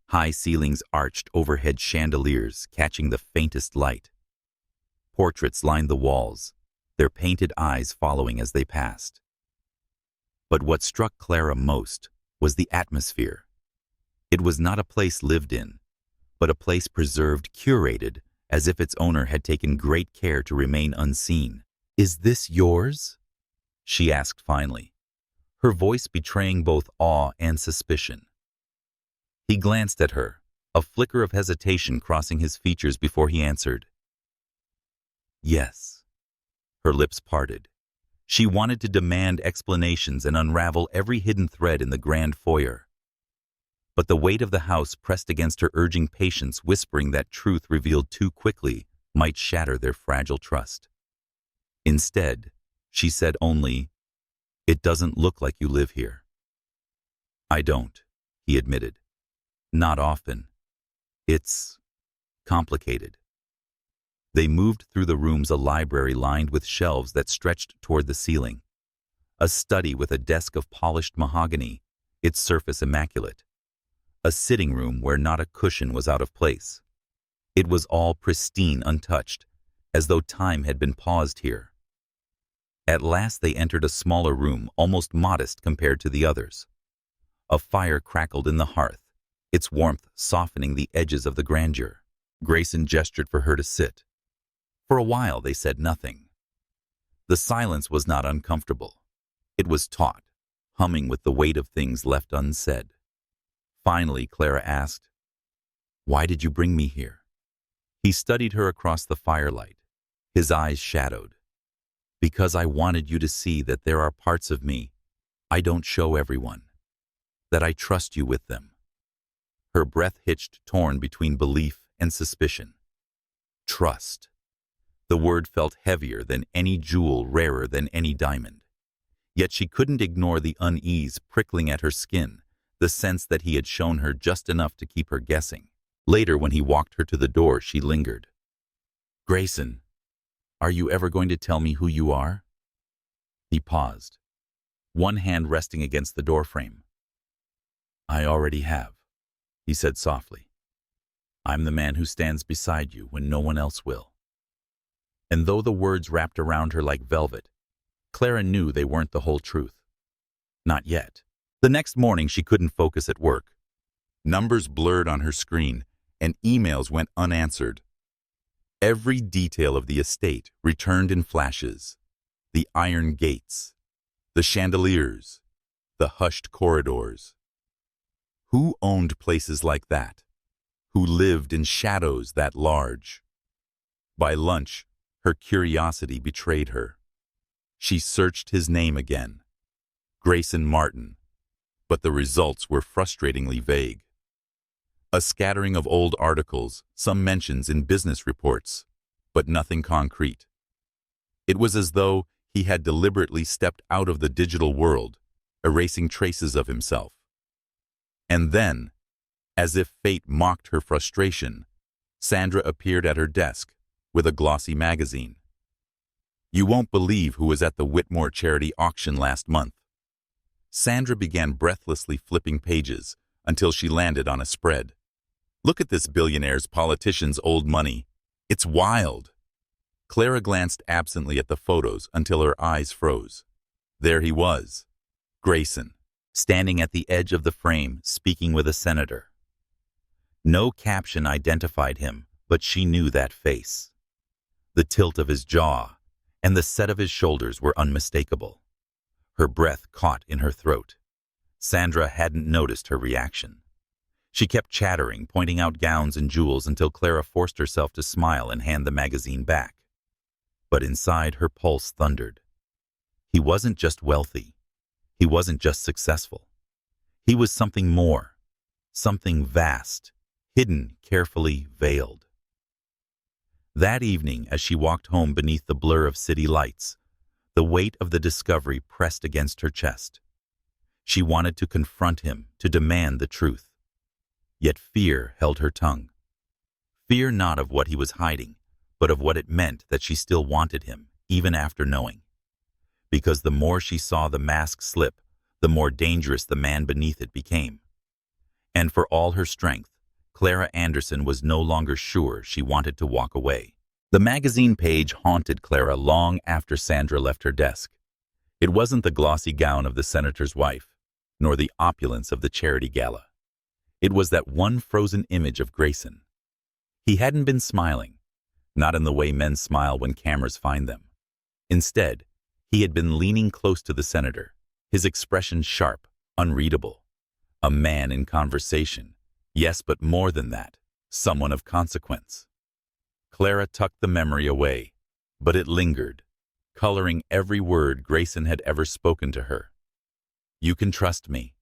High ceilings arched overhead chandeliers catching the faintest light. Portraits lined the walls, their painted eyes following as they passed. But what struck Clara most was the atmosphere. It was not a place lived in, but a place preserved, curated, as if its owner had taken great care to remain unseen. "Is this yours?" she asked finally, her voice betraying both awe and suspicion. He glanced at her, a flicker of hesitation crossing his features before he answered. "Yes." Her lips parted. She wanted to demand explanations and unravel every hidden thread in the grand foyer. But the weight of the house pressed against her urging patience, whispering that truth revealed too quickly might shatter their fragile trust. Instead, she said only, "It doesn't look like you live here." "I don't," he admitted. "Not often. It's complicated." They moved through the rooms, a library lined with shelves that stretched toward the ceiling. A study with a desk of polished mahogany, its surface immaculate. A sitting room where not a cushion was out of place. It was all pristine, untouched, as though time had been paused here. At last they entered a smaller room, almost modest compared to the others. A fire crackled in the hearth, its warmth softening the edges of the grandeur. Grayson gestured for her to sit. For a while they said nothing. The silence was not uncomfortable. It was taut, humming with the weight of things left unsaid. Finally, Clara asked, "Why did you bring me here?" He studied her across the firelight, his eyes shadowed. "Because I wanted you to see that there are parts of me I don't show everyone, that I trust you with them." Her breath hitched, torn between belief and suspicion. Trust. The word felt heavier than any jewel, rarer than any diamond. Yet she couldn't ignore the unease prickling at her skin, the sense that he had shown her just enough to keep her guessing. Later, when he walked her to the door, she lingered. "Grayson, are you ever going to tell me who you are?" He paused, one hand resting against the doorframe. "I already have," he said softly. "I'm the man who stands beside you when no one else will." And though the words wrapped around her like velvet, Clara knew they weren't the whole truth. Not yet. The next morning she couldn't focus at work. Numbers blurred on her screen, and emails went unanswered. Every detail of the estate returned in flashes. The iron gates, the chandeliers, the hushed corridors. Who owned places like that? Who lived in shadows that large? By lunch, her curiosity betrayed her. She searched his name again. Grayson Martin. But the results were frustratingly vague. A scattering of old articles, some mentions in business reports, but nothing concrete. It was as though He had deliberately stepped out of the digital world, erasing traces of himself. And then, as if fate mocked her frustration, Sandra appeared at her desk with a glossy magazine. "You won't believe who was at the Whitmore charity auction last month." Sandra began breathlessly flipping pages until she landed on a spread. "Look at this billionaire's politician's old money. It's wild." Clara glanced absently at the photos until her eyes froze. There he was, Grayson, standing at the edge of the frame, speaking with a senator. No caption identified him, but she knew that face. The tilt of his jaw and the set of his shoulders were unmistakable. Her breath caught in her throat. Sandra hadn't noticed her reaction. She kept chattering, pointing out gowns and jewels until Clara forced herself to smile and hand the magazine back. But inside, her pulse thundered. He wasn't just wealthy. He wasn't just successful. He was something more, something vast, hidden, carefully veiled. That evening, as she walked home beneath the blur of city lights, the weight of the discovery pressed against her chest. She wanted to confront him, to demand the truth. Yet fear held her tongue. Fear not of what he was hiding, but of what it meant that she still wanted him, even after knowing. Because the more she saw the mask slip, the more dangerous the man beneath it became. And for all her strength, Clara Anderson was no longer sure she wanted to walk away. The magazine page haunted Clara long after Sandra left her desk. It wasn't the glossy gown of the senator's wife, nor the opulence of the charity gala. It was that one frozen image of Grayson. He hadn't been smiling, not in the way men smile when cameras find them. Instead, he had been leaning close to the senator, his expression sharp, unreadable. A man in conversation. Yes, but more than that, someone of consequence. Clara tucked the memory away, but it lingered, coloring every word Grayson had ever spoken to her. "You can trust me."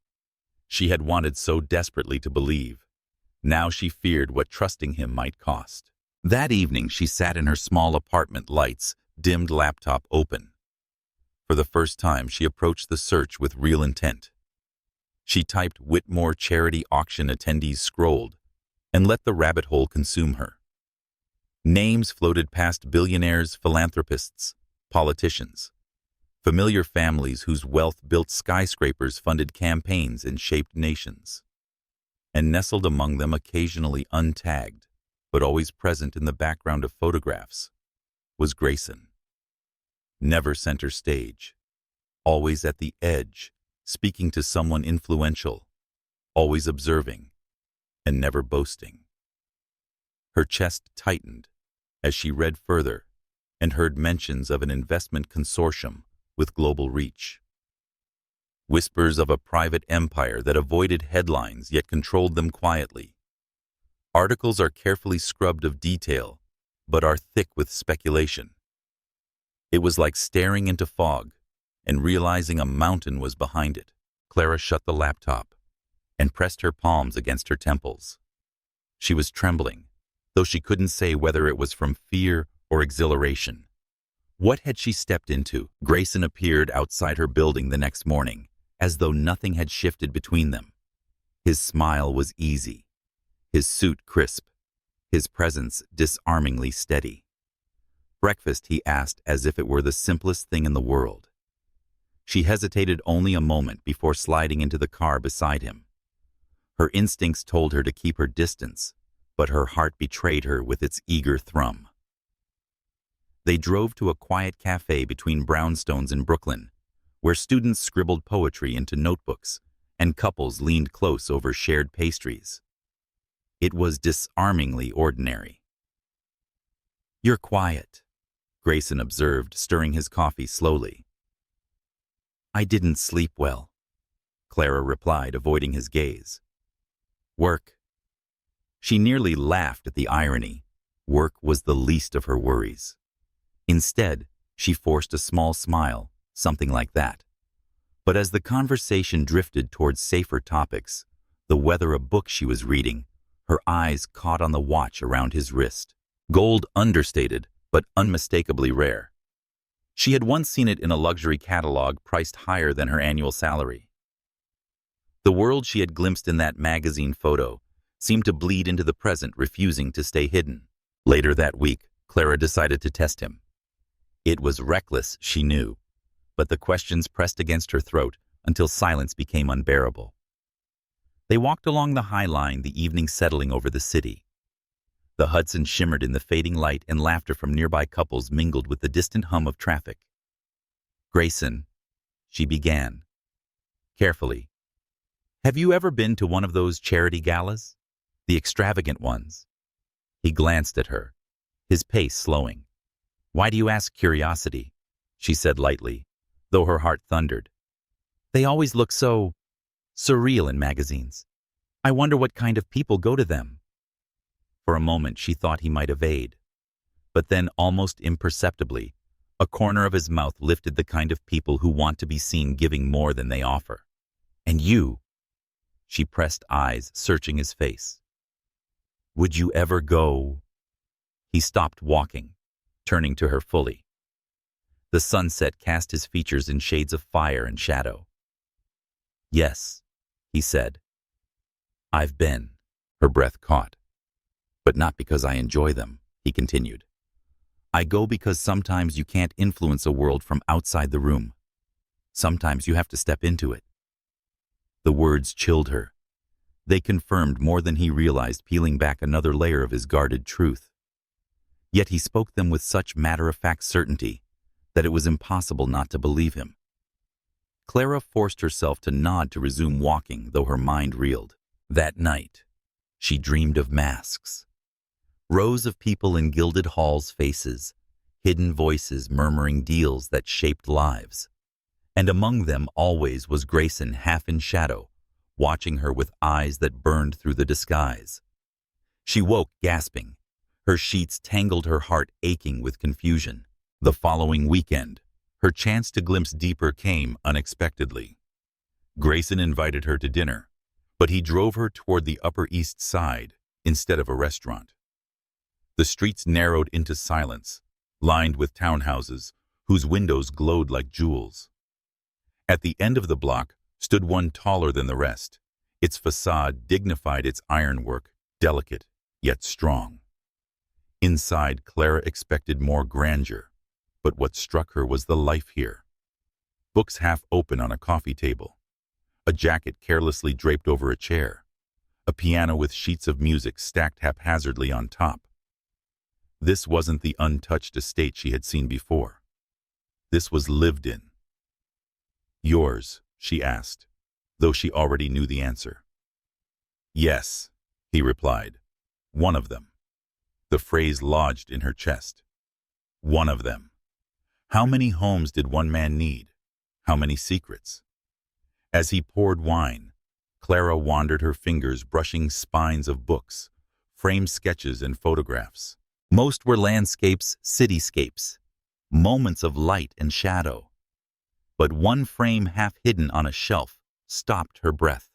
She had wanted so desperately to believe. Now she feared what trusting him might cost. That evening she sat in her small apartment, lights, dimmed, laptop open. For the first time she approached the search with real intent. She typed "Whitmore charity auction attendees scrolled" and let the rabbit hole consume her. Names floated past: billionaires, philanthropists, politicians. Familiar families whose wealth built skyscrapers, funded campaigns, and shaped nations. And nestled among them, occasionally untagged, but always present in the background of photographs, was Grayson. Never center stage, always at the edge, speaking to someone influential, always observing, and never boasting. Her chest tightened as she read further and heard mentions of an investment consortium with global reach. Whispers of a private empire that avoided headlines yet controlled them quietly. Articles are carefully scrubbed of detail, but are thick with speculation. It was like staring into fog and realizing a mountain was behind it. Clara shut the laptop and pressed her palms against her temples. She was trembling, though she couldn't say whether it was from fear or exhilaration. What had she stepped into? Grayson appeared outside her building the next morning, as though nothing had shifted between them. His smile was easy, his suit crisp, his presence disarmingly steady. "Breakfast?" he asked, as if it were the simplest thing in the world. She hesitated only a moment before sliding into the car beside him. Her instincts told her to keep her distance, but her heart betrayed her with its eager thrum. They drove to a quiet cafe between brownstones in Brooklyn, where students scribbled poetry into notebooks and couples leaned close over shared pastries. It was disarmingly ordinary. "You're quiet," Grayson observed, stirring his coffee slowly. "I didn't sleep well," Clara replied, avoiding his gaze. "Work." She nearly laughed at the irony. Work was the least of her worries. Instead, she forced a small smile, something like that. But as the conversation drifted towards safer topics, the weather, a book she was reading, her eyes caught on the watch around his wrist. Gold understated, but unmistakably rare. She had once seen it in a luxury catalog priced higher than her annual salary. The world she had glimpsed in that magazine photo seemed to bleed into the present, refusing to stay hidden. Later that week, Clara decided to test him. It was reckless, she knew, but the questions pressed against her throat until silence became unbearable. They walked along the High Line, the evening settling over the city. The Hudson shimmered in the fading light, and laughter from nearby couples mingled with the distant hum of traffic. "Grayson," she began, carefully, "have you ever been to one of those charity galas? The extravagant ones?" He glanced at her, his pace slowing. "Why do you ask curiosity?" she said lightly, though her heart thundered. "They always look so surreal in magazines. I wonder what kind of people go to them." For a moment she thought he might evade, but then, almost imperceptibly, a corner of his mouth lifted. "The kind of people who want to be seen giving more than they offer. And you?" She pressed eyes, searching his face. "Would you ever go?" He stopped walking, turning to her fully. The sunset cast his features in shades of fire and shadow. "Yes," he said. "I've been." Her breath caught. "But not because I enjoy them," he continued. "I go because sometimes you can't influence a world from outside the room. Sometimes you have to step into it." The words chilled her. They confirmed more than he realized, peeling back another layer of his guarded truth. Yet he spoke them with such matter-of-fact certainty that it was impossible not to believe him. Clara forced herself to nod to resume walking, though her mind reeled. That night, she dreamed of masks. Rows of people in gilded halls, faces, hidden voices murmuring deals that shaped lives. And among them always was Grayson, half in shadow, watching her with eyes that burned through the disguise. She woke, gasping. Her sheets tangled, her heart aching with confusion. The following weekend, her chance to glimpse deeper came unexpectedly. Grayson invited her to dinner, but he drove her toward the Upper East Side instead of a restaurant. The streets narrowed into silence, lined with townhouses whose windows glowed like jewels. At the end of the block stood one taller than the rest. Its facade dignified, its ironwork delicate yet strong. Inside, Clara expected more grandeur, but what struck her was the life here. Books half open on a coffee table, a jacket carelessly draped over a chair, a piano with sheets of music stacked haphazardly on top. This wasn't the untouched estate she had seen before. This was lived in. "Yours?" she asked, though she already knew the answer. "Yes," he replied. "One of them." The phrase lodged in her chest. One of them. How many homes did one man need? How many secrets? As he poured wine, Clara wandered, her fingers brushing spines of books, framed sketches and photographs. Most were landscapes, cityscapes, moments of light and shadow. But one frame, half hidden on a shelf, stopped her breath.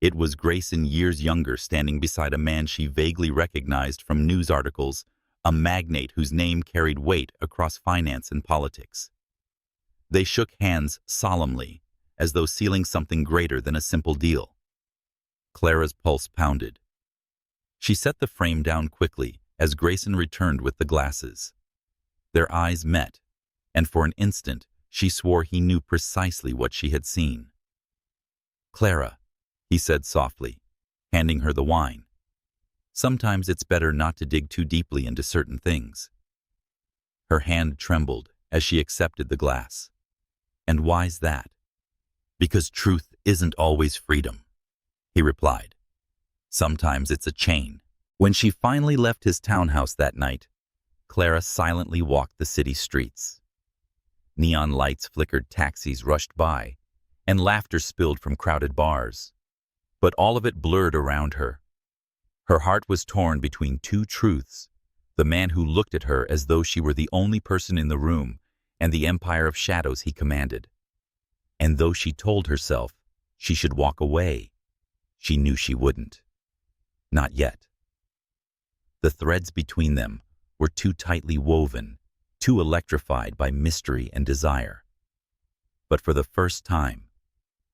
It was Grayson, years younger, standing beside a man she vaguely recognized from news articles, a magnate whose name carried weight across finance and politics. They shook hands solemnly, as though sealing something greater than a simple deal. Clara's pulse pounded. She set the frame down quickly as Grayson returned with the glasses. Their eyes met, and for an instant she swore he knew precisely what she had seen. "Clara," he said softly, handing her the wine. "Sometimes it's better not to dig too deeply into certain things." Her hand trembled as she accepted the glass. "And why's that?" "Because truth isn't always freedom," he replied. "Sometimes it's a chain." When she finally left his townhouse that night, Clara silently walked the city streets. Neon lights flickered, taxis rushed by, and laughter spilled from crowded bars. But all of it blurred around her. Her heart was torn between two truths: the man who looked at her as though she were the only person in the room, and the empire of shadows he commanded. And though she told herself she should walk away, she knew she wouldn't. Not yet. The threads between them were too tightly woven, too electrified by mystery and desire. But for the first time,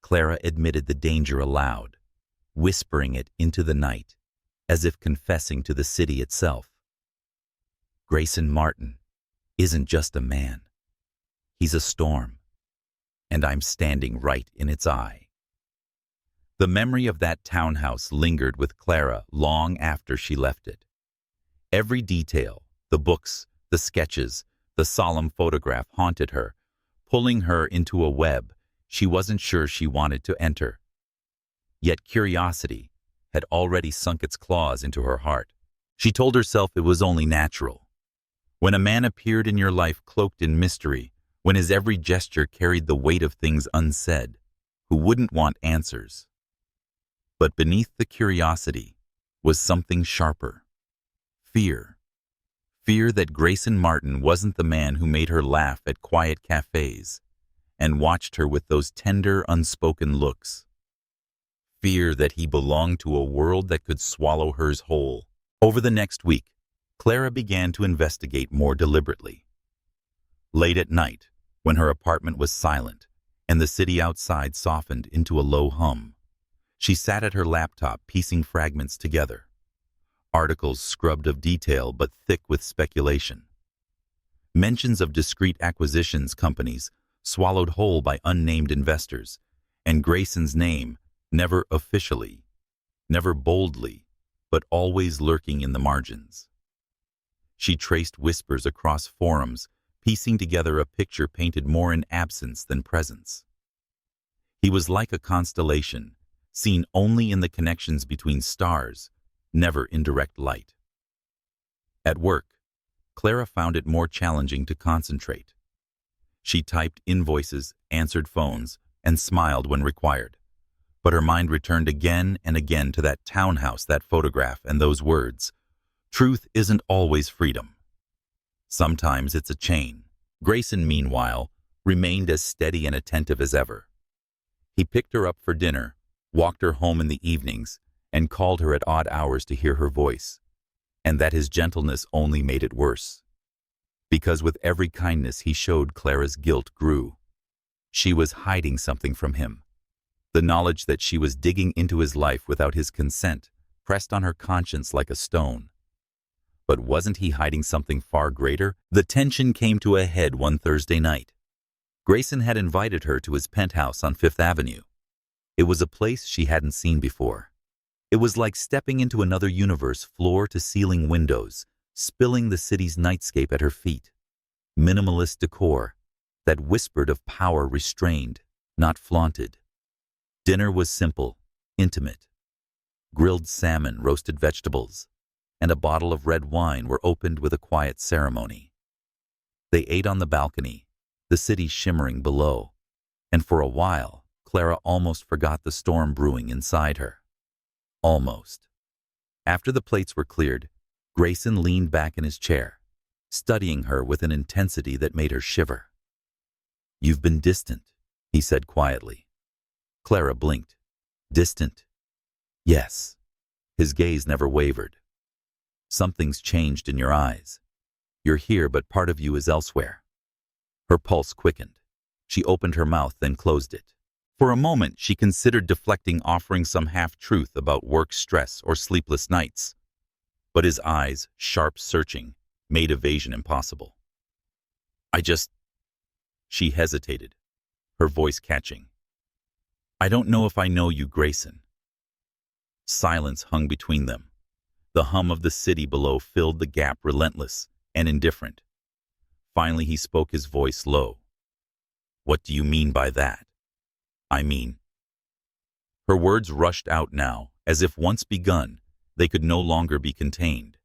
Clara admitted the danger aloud, whispering it into the night, as if confessing to the city itself. Grayson Martin isn't just a man. He's a storm, and I'm standing right in its eye. The memory of that townhouse lingered with Clara long after she left it. Every detail, the books, the sketches, the solemn photograph haunted her, pulling her into a web she wasn't sure she wanted to enter. Yet curiosity had already sunk its claws into her heart. She told herself it was only natural. When a man appeared in your life cloaked in mystery, when his every gesture carried the weight of things unsaid, who wouldn't want answers? But beneath the curiosity was something sharper. Fear. Fear that Grayson Martin wasn't the man who made her laugh at quiet cafes and watched her with those tender, unspoken looks. Fear that he belonged to a world that could swallow hers whole. Over the next week, Clara began to investigate more deliberately. Late at night, when her apartment was silent and the city outside softened into a low hum, she sat at her laptop piecing fragments together. Articles scrubbed of detail but thick with speculation. Mentions of discreet acquisitions companies swallowed whole by unnamed investors, and Grayson's name never officially, never boldly, but always lurking in the margins. She traced whispers across forums, piecing together a picture painted more in absence than presence. He was like a constellation, seen only in the connections between stars, never in direct light. At work, Clara found it more challenging to concentrate. She typed invoices, answered phones, and smiled when required. But her mind returned again and again to that townhouse, that photograph, and those words. Truth isn't always freedom. Sometimes it's a chain. Grayson, meanwhile, remained as steady and attentive as ever. He picked her up for dinner, walked her home in the evenings, and called her at odd hours to hear her voice, and that his gentleness only made it worse. Because with every kindness he showed, Clara's guilt grew. She was hiding something from him. The knowledge that she was digging into his life without his consent pressed on her conscience like a stone. But wasn't he hiding something far greater? The tension came to a head one Thursday night. Grayson had invited her to his penthouse on Fifth Avenue. It was a place she hadn't seen before. It was like stepping into another universe, floor-to-ceiling windows, spilling the city's nightscape at her feet. Minimalist decor that whispered of power restrained, not flaunted. Dinner was simple, intimate. Grilled salmon, roasted vegetables, and a bottle of red wine were opened with a quiet ceremony. They ate on the balcony, the city shimmering below, and for a while, Clara almost forgot the storm brewing inside her. Almost. After the plates were cleared, Grayson leaned back in his chair, studying her with an intensity that made her shiver. "You've been distant," he said quietly. Clara blinked. "Distant?" "Yes." His gaze never wavered. "Something's changed in your eyes. You're here, but part of you is elsewhere." Her pulse quickened. She opened her mouth, then closed it. For a moment, she considered deflecting, offering some half-truth about work stress or sleepless nights. But his eyes, sharp, searching, made evasion impossible. She hesitated, her voice catching. "I don't know if I know you, Grayson." Silence hung between them. The hum of the city below filled the gap, relentless and indifferent. Finally he spoke, his voice low. "What do you mean by that?" "I mean..." Her words rushed out now, as if once begun, they could no longer be contained.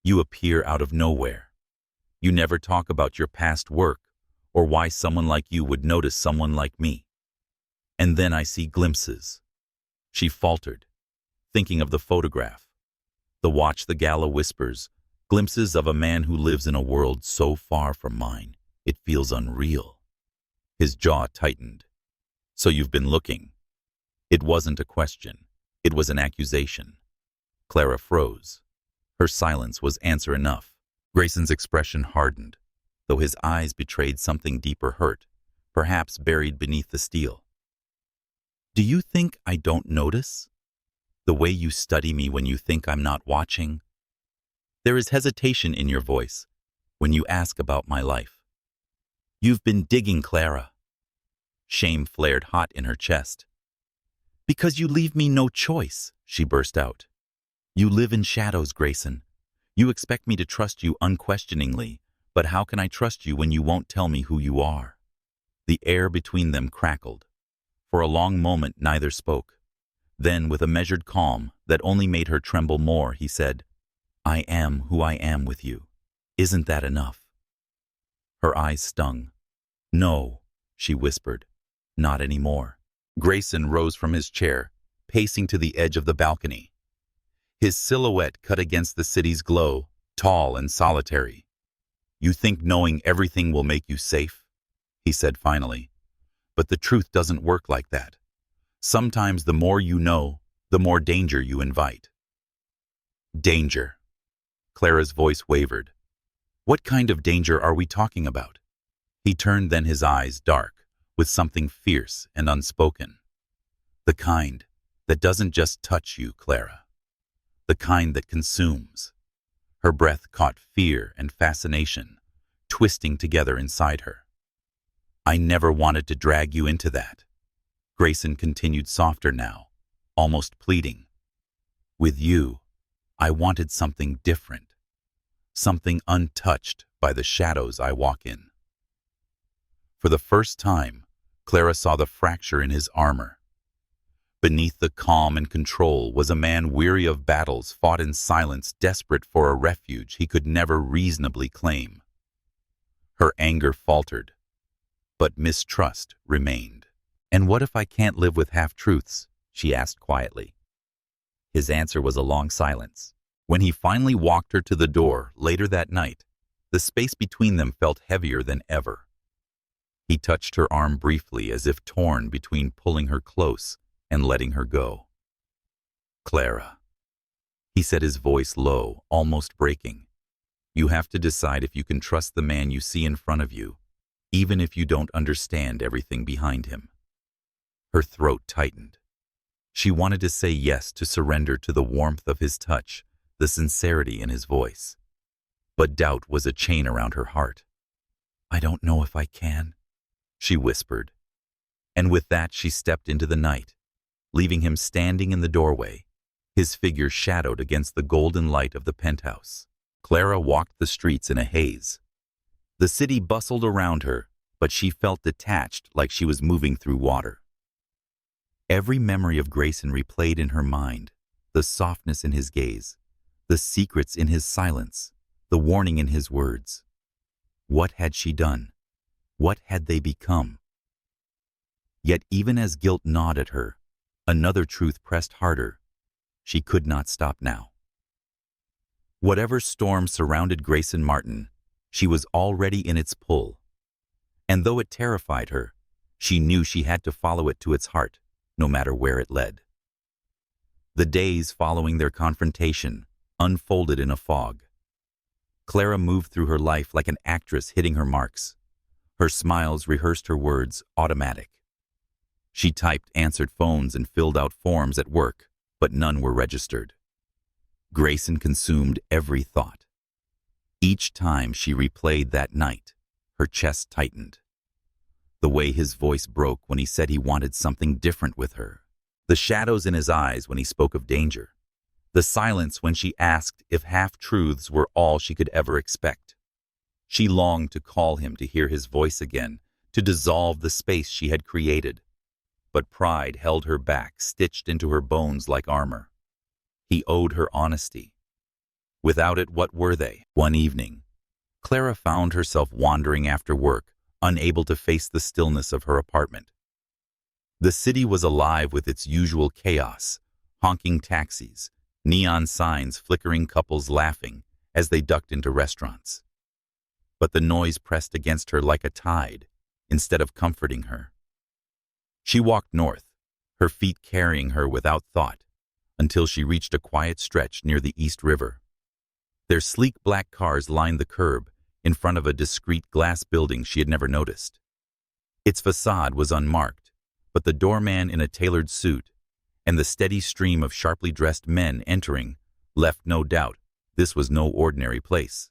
"You appear out of nowhere. You never talk about your past work, or why someone like you would notice someone like me. And then I see glimpses." She faltered, thinking of the photograph. The watch, the gala whispers, glimpses of a man who lives in a world so far from mine, it feels unreal. His jaw tightened. "So you've been looking?" It wasn't a question. It was an accusation. Clara froze. Her silence was answer enough. Grayson's expression hardened. though his eyes betrayed something deeper hurt, perhaps buried beneath the steel. "Do you think I don't notice? The way you study me when you think I'm not watching? There is hesitation in your voice when you ask about my life. You've been digging, Clara." Shame flared hot in her chest. "Because you leave me no choice," she burst out. "You live in shadows, Grayson. You expect me to trust you unquestioningly, but how can I trust you when you won't tell me who you are?" The air between them crackled. For a long moment neither spoke. Then, with a measured calm that only made her tremble more, he said, "I am who I am with you. Isn't that enough?" Her eyes stung. "No," she whispered, "not anymore." Grayson rose from his chair, pacing to the edge of the balcony. His silhouette cut against the city's glow, tall and solitary. "You think knowing everything will make you safe?" he said finally. "But the truth doesn't work like that. Sometimes the more you know, the more danger you invite." "Danger?" Clara's voice wavered. "What kind of danger are we talking about?" He turned, then his eyes dark, with something fierce and unspoken. "The kind that doesn't just touch you, Clara. The kind that consumes." Her breath caught fear and fascination, twisting together inside her. "I never wanted to drag you into that." Grayson continued, softer now, almost pleading. "With you, I wanted something different, something untouched by the shadows I walk in." For the first time, Clara saw the fracture in his armor. Beneath the calm and control was a man weary of battles fought in silence, desperate for a refuge he could never reasonably claim. Her anger faltered, but mistrust remained. "And what if I can't live with half-truths?" she asked quietly. His answer was a long silence. When he finally walked her to the door later that night, the space between them felt heavier than ever. He touched her arm briefly, as if torn between pulling her close and letting her go. "Clara," he said, his voice low, almost breaking. "You have to decide if you can trust the man you see in front of you, even if you don't understand everything behind him." Her throat tightened. She wanted to say yes, to surrender to the warmth of his touch, the sincerity in his voice. But doubt was a chain around her heart. "I don't know if I can," she whispered. And with that she stepped into the night, leaving him standing in the doorway, his figure shadowed against the golden light of the penthouse. Clara walked the streets in a haze. The city bustled around her, but she felt detached, like she was moving through water. Every memory of Grayson replayed in her mind, the softness in his gaze, the secrets in his silence, the warning in his words. What had she done? What had they become? Yet even as guilt gnawed at her, another truth pressed harder. She could not stop now. Whatever storm surrounded Grayson Martin, she was already in its pull. And though it terrified her, she knew she had to follow it to its heart, no matter where it led. The days following their confrontation unfolded in a fog. Clara moved through her life like an actress hitting her marks. Her smiles rehearsed her words, automatic. She typed, answered phones, and filled out forms at work, but none were registered. Grayson consumed every thought. Each time she replayed that night, her chest tightened. The way his voice broke when he said he wanted something different with her. The shadows in his eyes when he spoke of danger. The silence when she asked if half-truths were all she could ever expect. She longed to call him, to hear his voice again, to dissolve the space she had created. But pride held her back, stitched into her bones like armor. He owed her honesty. Without it, what were they? One evening, Clara found herself wandering after work, unable to face the stillness of her apartment. The city was alive with its usual chaos, honking taxis, neon signs, flickering couples laughing as they ducked into restaurants. But the noise pressed against her like a tide, instead of comforting her. She walked north, her feet carrying her without thought, until she reached a quiet stretch near the East River. Their sleek black cars lined the curb, in front of a discreet glass building she had never noticed. Its facade was unmarked, but the doorman in a tailored suit and the steady stream of sharply dressed men entering left no doubt this was no ordinary place.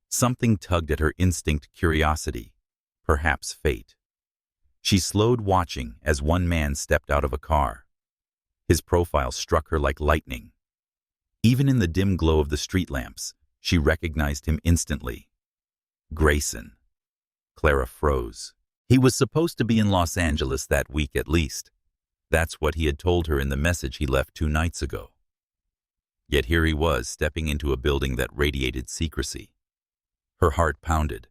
Something tugged at her instinct curiosity, perhaps fate. She slowed, watching as one man stepped out of a car. His profile struck her like lightning. Even in the dim glow of the street lamps, she recognized him instantly. Grayson. Clara froze. He was supposed to be in Los Angeles that week at least. That's what he had told her in the message he left 2 nights ago. Yet here he was, stepping into a building that radiated secrecy. Her heart pounded.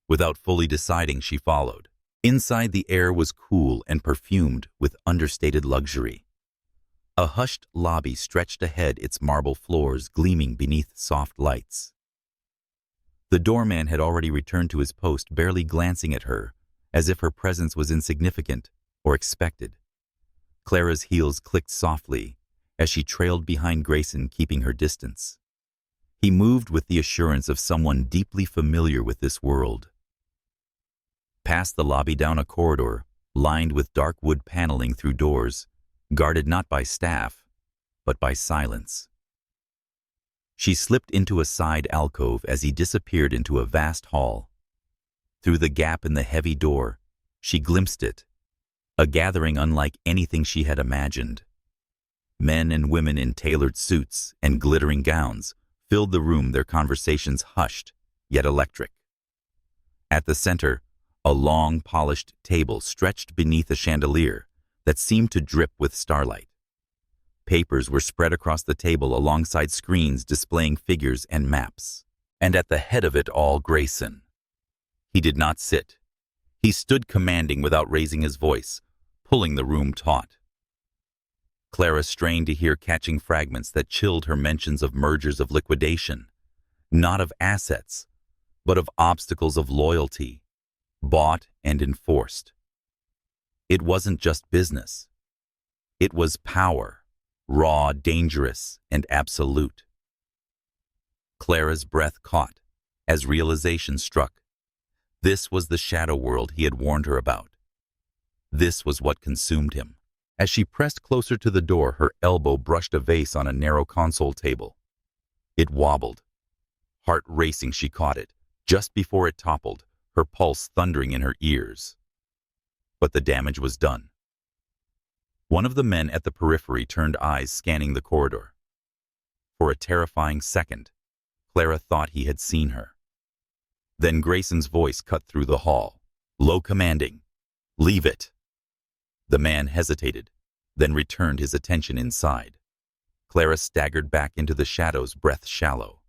Without fully deciding, she followed. Inside, the air was cool and perfumed with understated luxury. A hushed lobby stretched ahead, its marble floors gleaming beneath soft lights. The doorman had already returned to his post, barely glancing at her, as if her presence was insignificant or expected. Clara's heels clicked softly as she trailed behind Grayson, keeping her distance. He moved with the assurance of someone deeply familiar with this world. Past the lobby, down a corridor, lined with dark wood paneling through doors, guarded not by staff, but by silence. She slipped into a side alcove as he disappeared into a vast hall. Through the gap in the heavy door, she glimpsed it, a gathering unlike anything she had imagined. Men and women in tailored suits and glittering gowns filled the room, their conversations hushed, yet electric. At the center, a long, polished table stretched beneath a chandelier that seemed to drip with starlight. Papers were spread across the table alongside screens displaying figures and maps. And at the head of it all, Grayson. He did not sit. He stood commanding without raising his voice, pulling the room taut. Clara strained to hear, catching fragments that chilled her mentions of mergers of liquidation, not of assets, but of obstacles of loyalty, bought and enforced. It wasn't just business. It was power, raw, dangerous, and absolute. Clara's breath caught as realization struck. This was the shadow world he had warned her about. This was what consumed him. As she pressed closer to the door, her elbow brushed a vase on a narrow console table. It wobbled. Heart racing, she caught it, just before it toppled, her pulse thundering in her ears. But the damage was done. One of the men at the periphery turned, eyes scanning the corridor. For a terrifying second, Clara thought he had seen her. Then Grayson's voice cut through the hall, low, commanding, "Leave it." The man hesitated, then returned his attention inside. Clara staggered back into the shadows, breath shallow.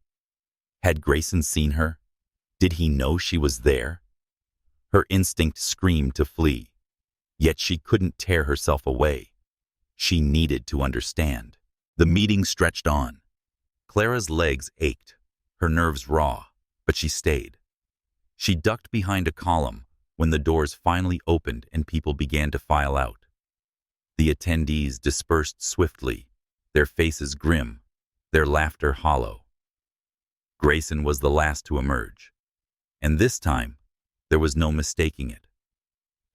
Had Grayson seen her? Did he know she was there? Her instinct screamed to flee, yet she couldn't tear herself away. She needed to understand. The meeting stretched on. Clara's legs ached, her nerves raw, but she stayed. She ducked behind a column when the doors finally opened and people began to file out. The attendees dispersed swiftly, their faces grim, their laughter hollow. Grayson was the last to emerge, and this time there was no mistaking it.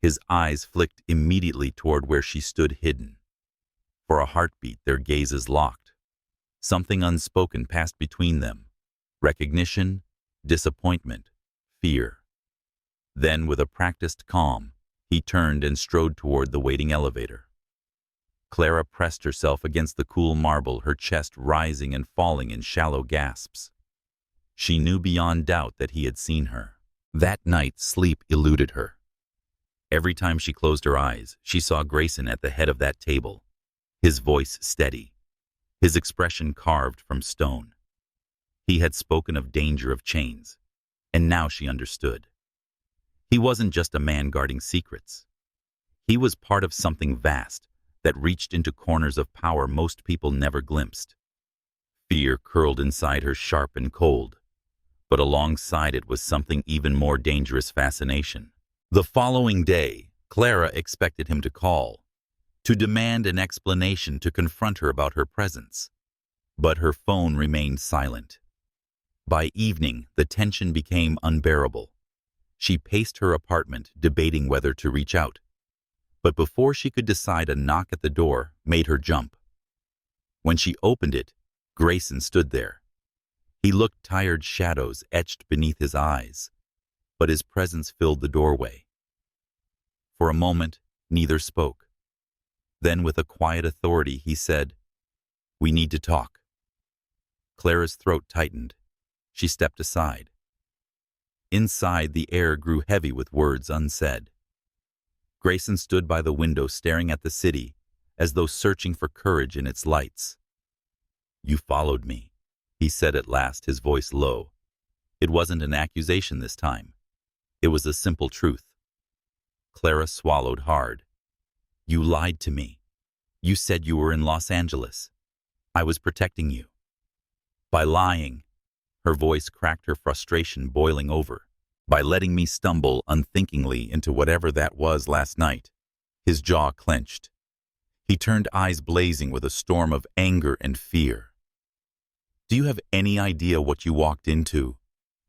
His eyes flicked immediately toward where she stood hidden. For a heartbeat, their gazes locked. Something unspoken passed between them. Recognition, disappointment, fear. Then, with a practiced calm, he turned and strode toward the waiting elevator. Clara pressed herself against the cool marble, her chest rising and falling in shallow gasps. She knew beyond doubt that he had seen her. That night, sleep eluded her. Every time she closed her eyes, she saw Grayson at the head of that table, his voice steady, his expression carved from stone. He had spoken of danger, of chains, and now she understood. He wasn't just a man guarding secrets. He was part of something vast that reached into corners of power most people never glimpsed. Fear curled inside her, sharp and cold, but alongside it was something even more dangerous: fascination. The following day, Clara expected him to call, to demand an explanation, to confront her about her presence. But her phone remained silent. By evening, the tension became unbearable. She paced her apartment, debating whether to reach out. But before she could decide, a knock at the door made her jump. When she opened it, Grayson stood there. He looked tired, shadows etched beneath his eyes, but his presence filled the doorway. For a moment, neither spoke. Then, with a quiet authority, he said, "We need to talk." Clara's throat tightened. She stepped aside. Inside, the air grew heavy with words unsaid. Grayson stood by the window, staring at the city, as though searching for courage in its lights. "You followed me," he said at last, his voice low. It wasn't an accusation this time. It was a simple truth. Clara swallowed hard. "You lied to me. You said you were in Los Angeles. I was protecting you." "By lying," her voice cracked, her frustration boiling over. "By letting me stumble unthinkingly into whatever that was last night." His jaw clenched. He turned, eyes blazing with a storm of anger and fear. "Do you have any idea what you walked into?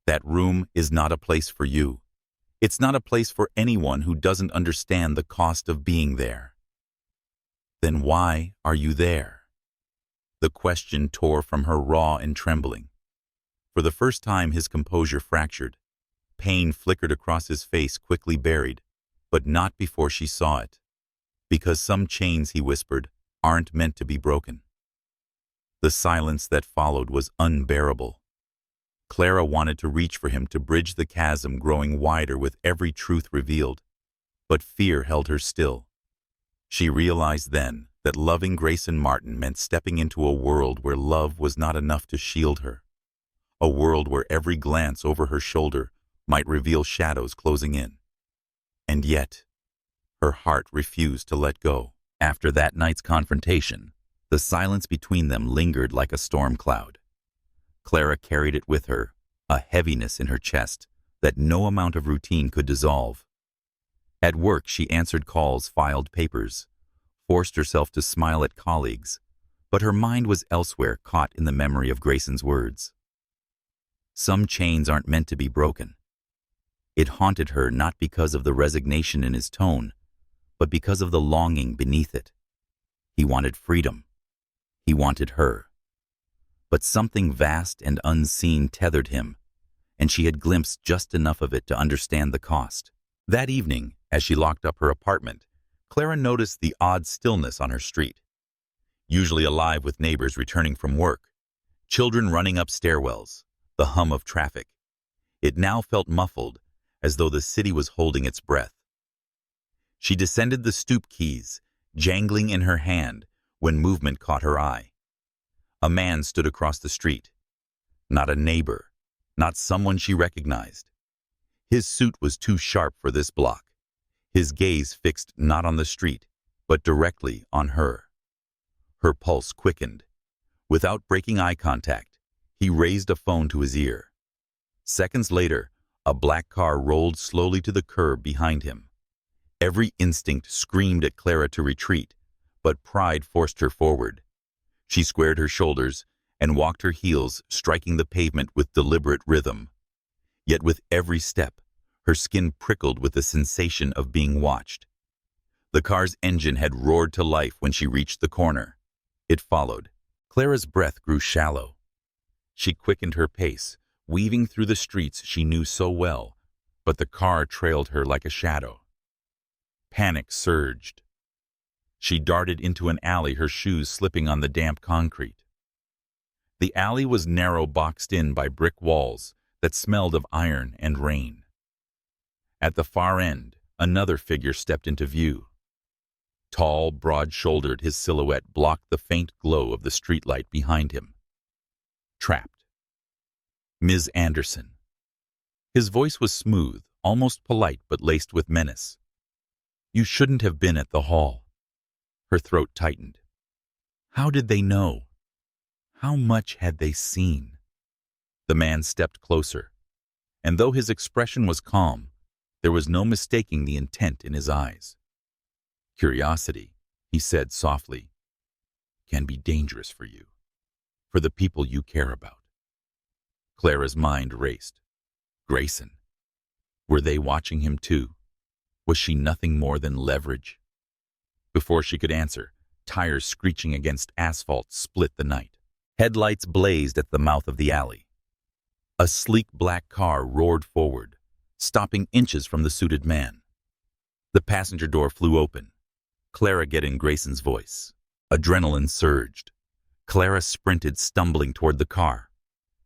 That room is not a place for you. It's not a place for anyone who doesn't understand the cost of being there." "Then why are you there?" The question tore from her, raw and trembling. For the first time, his composure fractured. Pain flickered across his face, quickly buried, but not before she saw it. "Because some chains," he whispered, "aren't meant to be broken." The silence that followed was unbearable. Clara wanted to reach for him, to bridge the chasm growing wider with every truth revealed, but fear held her still. She realized then that loving Grayson Martin meant stepping into a world where love was not enough to shield her, a world where every glance over her shoulder might reveal shadows closing in. And yet, her heart refused to let go. After that night's confrontation, the silence between them lingered like a storm cloud. Clara carried it with her, a heaviness in her chest that no amount of routine could dissolve. At work, she answered calls, filed papers, forced herself to smile at colleagues, but her mind was elsewhere, caught in the memory of Grayson's words. "Some chains aren't meant to be broken." It haunted her, not because of the resignation in his tone, but because of the longing beneath it. He wanted freedom. He wanted her. But something vast and unseen tethered him, and she had glimpsed just enough of it to understand the cost. That evening, as she locked up her apartment, Clara noticed the odd stillness on her street. Usually alive with neighbors returning from work, children running up stairwells, the hum of traffic. It now felt muffled, as though the city was holding its breath. She descended the stoop, keys jangling in her hand, when movement caught her eye. A man stood across the street. Not a neighbor, not someone she recognized. His suit was too sharp for this block, his gaze fixed not on the street, but directly on her. Her pulse quickened. Without breaking eye contact, he raised a phone to his ear. Seconds later, a black car rolled slowly to the curb behind him. Every instinct screamed at Clara to retreat, but pride forced her forward. She squared her shoulders and walked her heels, striking the pavement with deliberate rhythm. Yet with every step, her skin prickled with the sensation of being watched. The car's engine had roared to life when she reached the corner. It followed. Clara's breath grew shallow. She quickened her pace, weaving through the streets she knew so well, but the car trailed her like a shadow. Panic surged. She darted into an alley, her shoes slipping on the damp concrete. The alley was narrow, boxed in by brick walls that smelled of iron and rain. At the far end, another figure stepped into view. Tall, broad-shouldered, his silhouette blocked the faint glow of the streetlight behind him. Trapped. Ms. Anderson. His voice was smooth, almost polite, but laced with menace. "You shouldn't have been at the hall." Her throat tightened. How did they know? How much had they seen? The man stepped closer, and though his expression was calm, there was no mistaking the intent in his eyes. "Curiosity," he said softly, "can be dangerous for you, for the people you care about." Clara's mind raced. Grayson. Were they watching him too? Was she nothing more than leverage? Before she could answer, tires screeching against asphalt split the night. Headlights blazed at the mouth of the alley. A sleek black car roared forward, stopping inches from the suited man. The passenger door flew open. Clara get in Grayson's voice. Adrenaline surged. Clara sprinted, stumbling toward the car.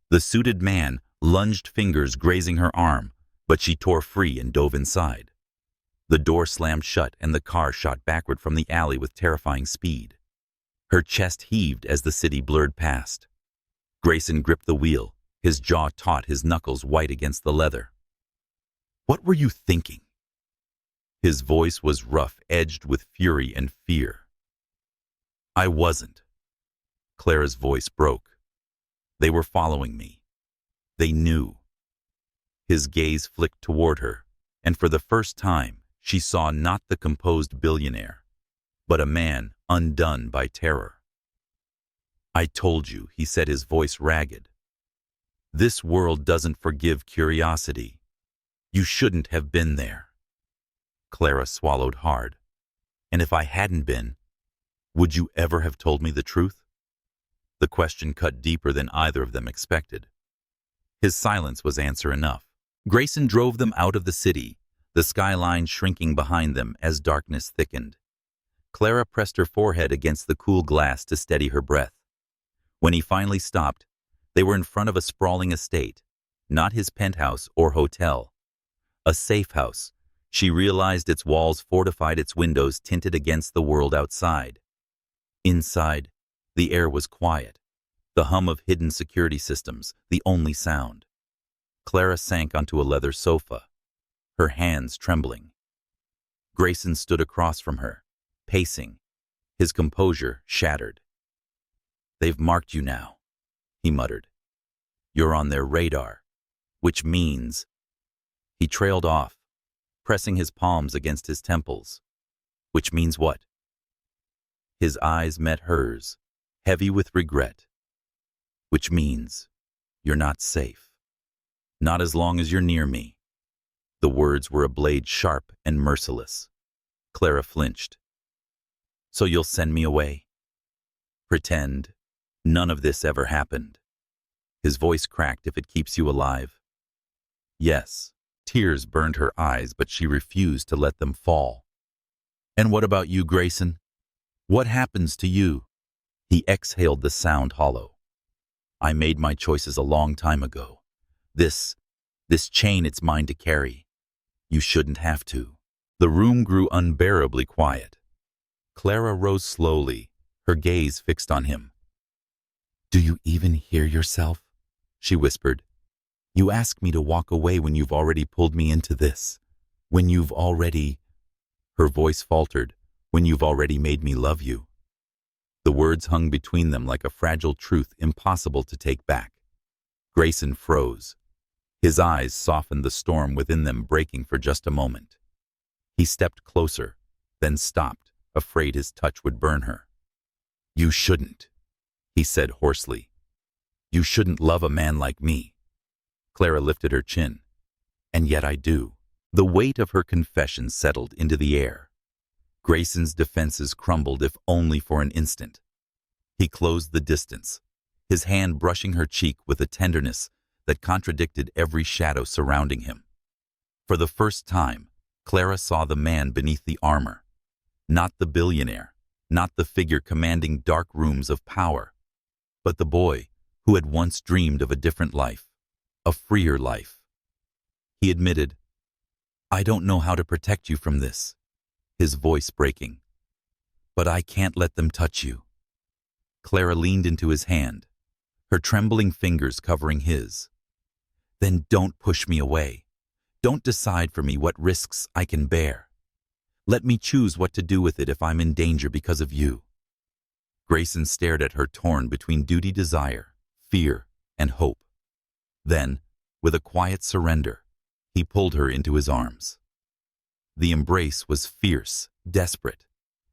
The suited man lunged, fingers grazing her arm, but she tore free and dove inside. The door slammed shut and the car shot backward from the alley with terrifying speed. Her chest heaved as the city blurred past. Grayson gripped the wheel, his jaw taut, his knuckles white against the leather. What were you thinking? His voice was rough, edged with fury and fear. I wasn't. Clara's voice broke. They were following me. They knew. His gaze flicked toward her, and for the first time, she saw not the composed billionaire, but a man undone by terror. I told you, he said, his voice ragged. This world doesn't forgive curiosity. You shouldn't have been there. Clara swallowed hard. And if I hadn't been, would you ever have told me the truth? The question cut deeper than either of them expected. His silence was answer enough. Grayson drove them out of the city, the skyline shrinking behind them as darkness thickened. Clara pressed her forehead against the cool glass to steady her breath. When he finally stopped, they were in front of a sprawling estate, not his penthouse or hotel. A safe house. She realized its walls fortified, its windows tinted against the world outside. Inside, the air was quiet, the hum of hidden security systems, the only sound. Clara sank onto a leather sofa, her hands trembling. Grayson stood across from her, pacing, his composure shattered. They've marked you now, he muttered. You're on their radar, which means... He trailed off, pressing his palms against his temples. Which means what? His eyes met hers, heavy with regret. Which means you're not safe. Not as long as you're near me. The words were a blade sharp and merciless. Clara flinched. So you'll send me away? Pretend none of this ever happened. His voice cracked. If it keeps you alive. Yes. Tears burned her eyes, but she refused to let them fall. And what about you, Grayson? What happens to you? He exhaled, the sound hollow. I made my choices a long time ago. This chain, it's mine to carry. You shouldn't have to. The room grew unbearably quiet. Clara rose slowly, her gaze fixed on him. Do you even hear yourself? She whispered. You ask me to walk away when you've already pulled me into this. When you've already... Her voice faltered. When you've already made me love you. The words hung between them like a fragile truth impossible to take back. Grayson froze. His eyes softened, the storm within them breaking for just a moment. He stepped closer, then stopped, afraid his touch would burn her. You shouldn't, he said hoarsely. You shouldn't love a man like me. Clara lifted her chin. And yet I do. The weight of her confession settled into the air. Grayson's defenses crumbled, if only for an instant. He closed the distance, his hand brushing her cheek with a tenderness that contradicted every shadow surrounding him. For the first time, Clara saw the man beneath the armor. Not the billionaire, not the figure commanding dark rooms of power, but the boy who had once dreamed of a different life, a freer life. He admitted, I don't know how to protect you from this, his voice breaking. But I can't let them touch you. Clara leaned into his hand, her trembling fingers covering his. Then don't push me away. Don't decide for me what risks I can bear. Let me choose what to do with it if I'm in danger because of you. Grayson stared at her, torn between duty, desire, fear, and hope. Then, with a quiet surrender, he pulled her into his arms. The embrace was fierce, desperate,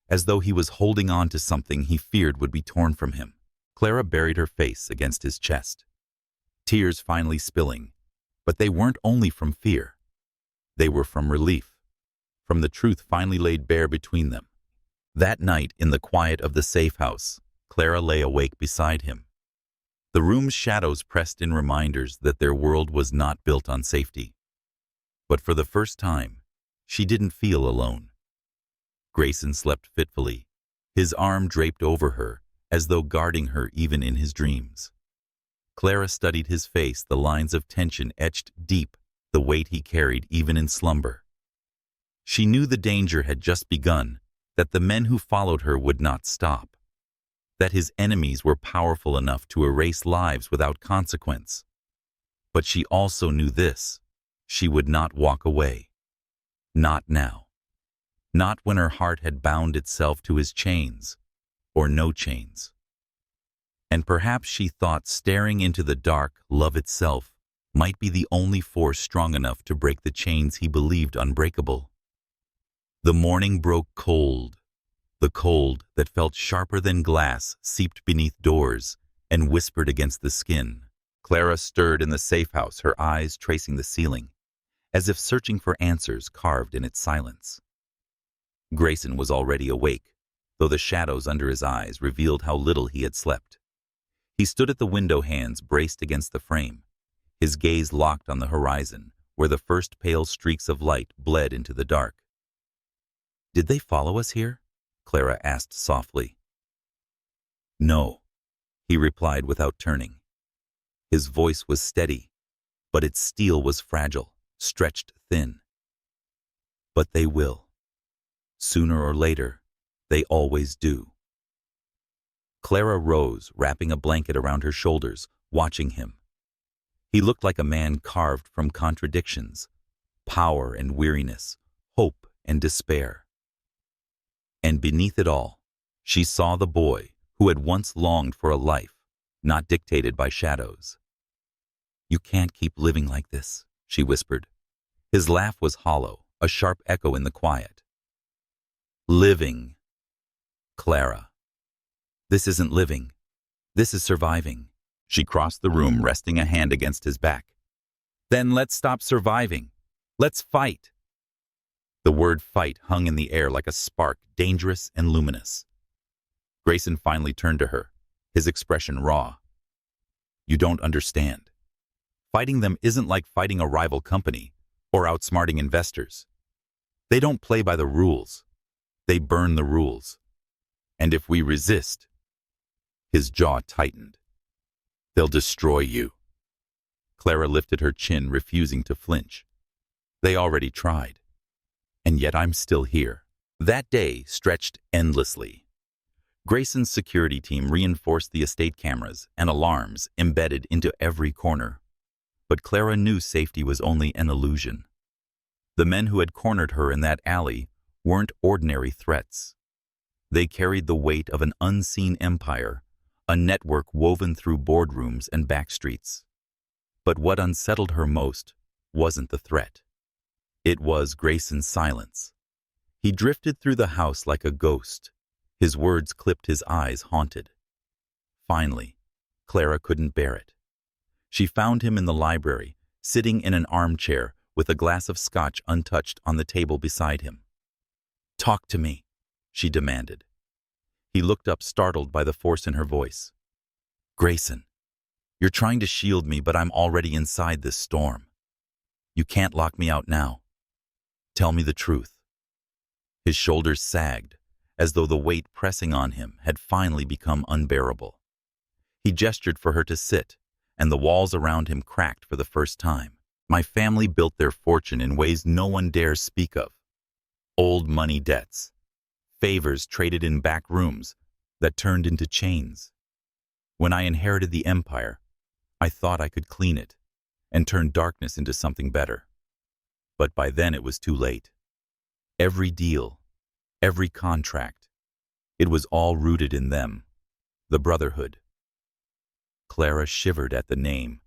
as though he was holding on to something he feared would be torn from him. Clara buried her face against his chest. tears finally spilling, but they weren't only from fear. They were from relief, from the truth finally laid bare between them. That night, in the quiet of the safe house, Clara lay awake beside him. The room's shadows pressed in reminders that their world was not built on safety. But for the first time, she didn't feel alone. Grayson slept fitfully, his arm draped over her, as though guarding her even in his dreams. Clara studied his face, the lines of tension etched deep, the weight he carried even in slumber. She knew the danger had just begun, that the men who followed her would not stop, that his enemies were powerful enough to erase lives without consequence. But she also knew this: she would not walk away. Not now. Not when her heart had bound itself to his chains, or no chains. And perhaps she thought staring into the dark, love itself might be the only force strong enough to break the chains he believed unbreakable. The morning broke cold. The cold that felt sharper than glass seeped beneath doors and whispered against the skin. Clara stirred in the safe house, her eyes tracing the ceiling, as if searching for answers carved in its silence. Grayson was already awake, though the shadows under his eyes revealed how little he had slept. He stood at the window, hands braced against the frame, his gaze locked on the horizon, where the first pale streaks of light bled into the dark. "Did they follow us here?" Clara asked softly. "No," he replied without turning. His voice was steady, but its steel was fragile, stretched thin. "But they will. Sooner or later, they always do." Clara rose, wrapping a blanket around her shoulders, watching him. He looked like a man carved from contradictions, power and weariness, hope and despair. And beneath it all, she saw the boy who had once longed for a life not dictated by shadows. "You can't keep living like this," she whispered. His laugh was hollow, a sharp echo in the quiet. "Living, Clara. This isn't living. This is surviving." She crossed the room, resting a hand against his back. "Then let's stop surviving. Let's fight." The word fight hung in the air like a spark, dangerous and luminous. Grayson finally turned to her, his expression raw. "You don't understand. Fighting them isn't like fighting a rival company or outsmarting investors. They don't play by the rules. They burn the rules. And if we resist," his jaw tightened, "they'll destroy you." Clara lifted her chin, refusing to flinch. "They already tried. And yet I'm still here." That day stretched endlessly. Grayson's security team reinforced the estate cameras and alarms embedded into every corner. But Clara knew safety was only an illusion. The men who had cornered her in that alley weren't ordinary threats. They carried the weight of an unseen empire, a network woven through boardrooms and backstreets. But what unsettled her most wasn't the threat. It was Grayson's silence. He drifted through the house like a ghost. His words clipped his eyes, haunted. Finally, Clara couldn't bear it. She found him in the library, sitting in an armchair with a glass of scotch untouched on the table beside him. "Talk to me," she demanded. He looked up, startled by the force in her voice. "Grayson, you're trying to shield me, but I'm already inside this storm. You can't lock me out now. Tell me the truth." His shoulders sagged, as though the weight pressing on him had finally become unbearable. He gestured for her to sit, and the walls around him cracked for the first time. "My family built their fortune in ways no one dares speak of. Old money debts, favors traded in back rooms that turned into chains. When I inherited the empire, I thought I could clean it and turn darkness into something better. But by then it was too late. Every deal, every contract, it was all rooted in them, the Brotherhood." Clara shivered at the name.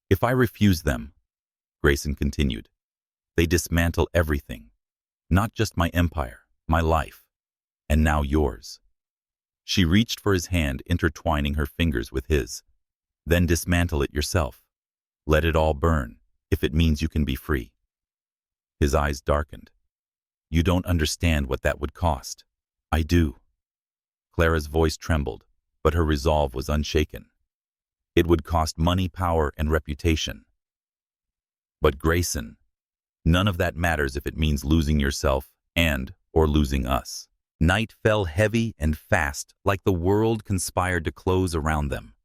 "If I refuse them," Grayson continued, "they dismantle everything, not just my empire, my life, and now yours." She reached for his hand, intertwining her fingers with his. Then dismantle it yourself. Let it all burn, if it means you can be free. His eyes darkened. You don't understand what that would cost. I do. Clara's voice trembled, but her resolve was unshaken. It would cost money, power, and reputation. But Grayson, none of that matters if it means losing yourself or losing us. Night fell heavy and fast, like the world conspired to close around them.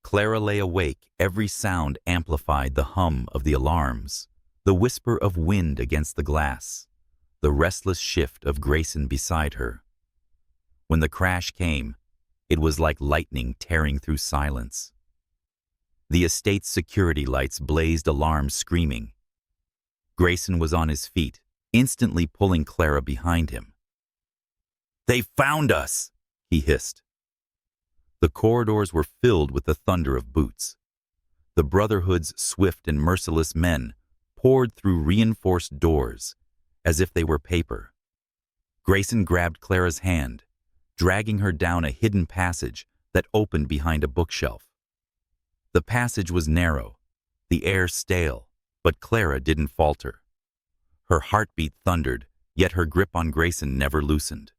Clara lay awake, every sound amplified, the hum of the alarms, the whisper of wind against the glass, the restless shift of Grayson beside her. When the crash came, it was like lightning tearing through silence. The estate's security lights blazed, alarms screaming. Grayson was on his feet, instantly pulling Clara behind him. "They found us!" he hissed. The corridors were filled with the thunder of boots. The Brotherhood's swift and merciless men poured through reinforced doors, as if they were paper. Grayson grabbed Clara's hand, dragging her down a hidden passage that opened behind a bookshelf. The passage was narrow, the air stale, but Clara didn't falter. Her heartbeat thundered, yet her grip on Grayson never loosened.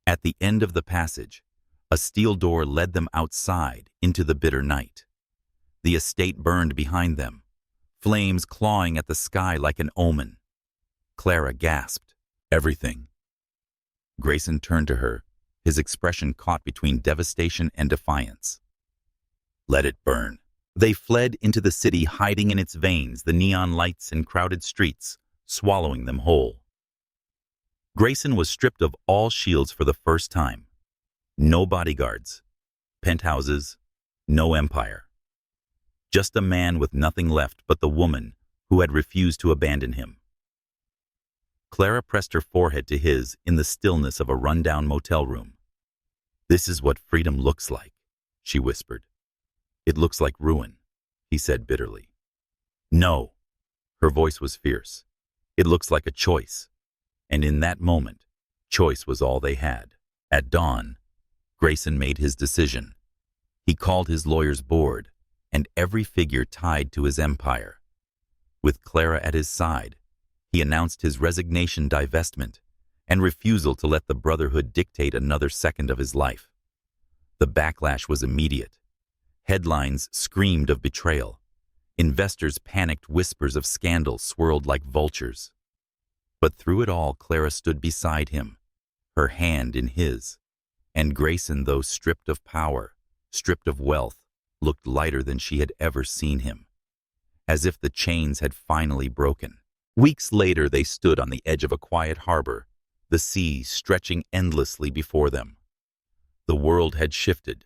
At the end of the passage, a steel door led them outside into the bitter night. The estate burned behind them, flames clawing at the sky like an omen. Clara gasped. "Everything." Grayson turned to her, his expression caught between devastation and defiance. "Let it burn." They fled into the city, hiding in its veins, the neon lights and crowded streets, swallowing them whole. Grayson was stripped of all shields for the first time. No bodyguards, penthouses, no empire. Just a man with nothing left but the woman who had refused to abandon him. Clara pressed her forehead to his in the stillness of a rundown motel room. "This is what freedom looks like," she whispered. "It looks like ruin," he said bitterly. "No." Her voice was fierce. "It looks like a choice." And in that moment, choice was all they had. At dawn, Grayson made his decision. He called his lawyer's board and every figure tied to his empire. With Clara at his side, he announced his resignation, divestment, and refusal to let the Brotherhood dictate another second of his life. The backlash was immediate. Headlines screamed of betrayal. Investors panicked, whispers of scandal swirled like vultures. But through it all, Clara stood beside him, her hand in his. And Grayson, though stripped of power, stripped of wealth, looked lighter than she had ever seen him, as if the chains had finally broken. Weeks later, they stood on the edge of a quiet harbor, the sea stretching endlessly before them. The world had shifted.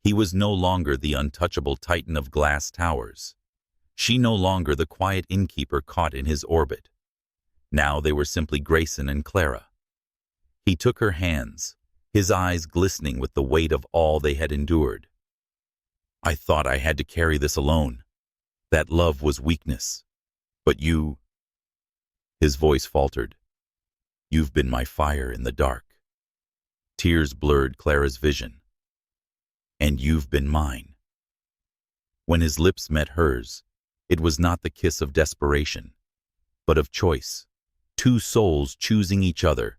He was no longer the untouchable titan of glass towers. She no longer the quiet innkeeper caught in his orbit. Now they were simply Grayson and Clara. He took her hands, his eyes glistening with the weight of all they had endured. "I thought I had to carry this alone. That love was weakness. But you..." His voice faltered. "You've been my fire in the dark." Tears blurred Clara's vision. "And you've been mine." When his lips met hers, it was not the kiss of desperation, but of choice. Two souls choosing each other,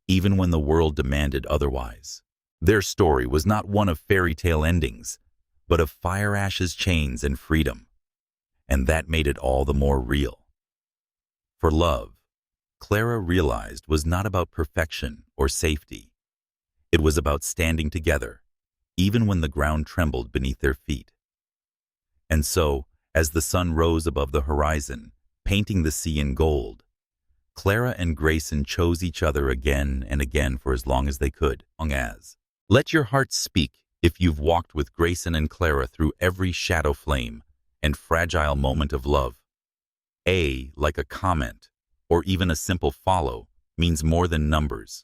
even when the world demanded otherwise. Their story was not one of fairy tale endings, but of fire, ashes, chains, and freedom. And that made it all the more real. For love, Clara realized, was not about perfection or safety. It was about standing together, even when the ground trembled beneath their feet. And so, as the sun rose above the horizon, painting the sea in gold, Clara and Grayson chose each other again and again for as long as they could. Let your heart speak if you've walked with Grayson and Clara through every shadow flame and fragile moment of love. Like a comment, or even a simple follow, means more than numbers.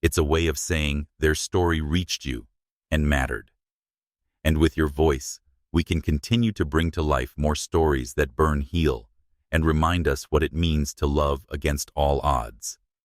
It's a way of saying their story reached you and mattered. And with your voice, we can continue to bring to life more stories that burn, heal, and remind us what it means to love against all odds.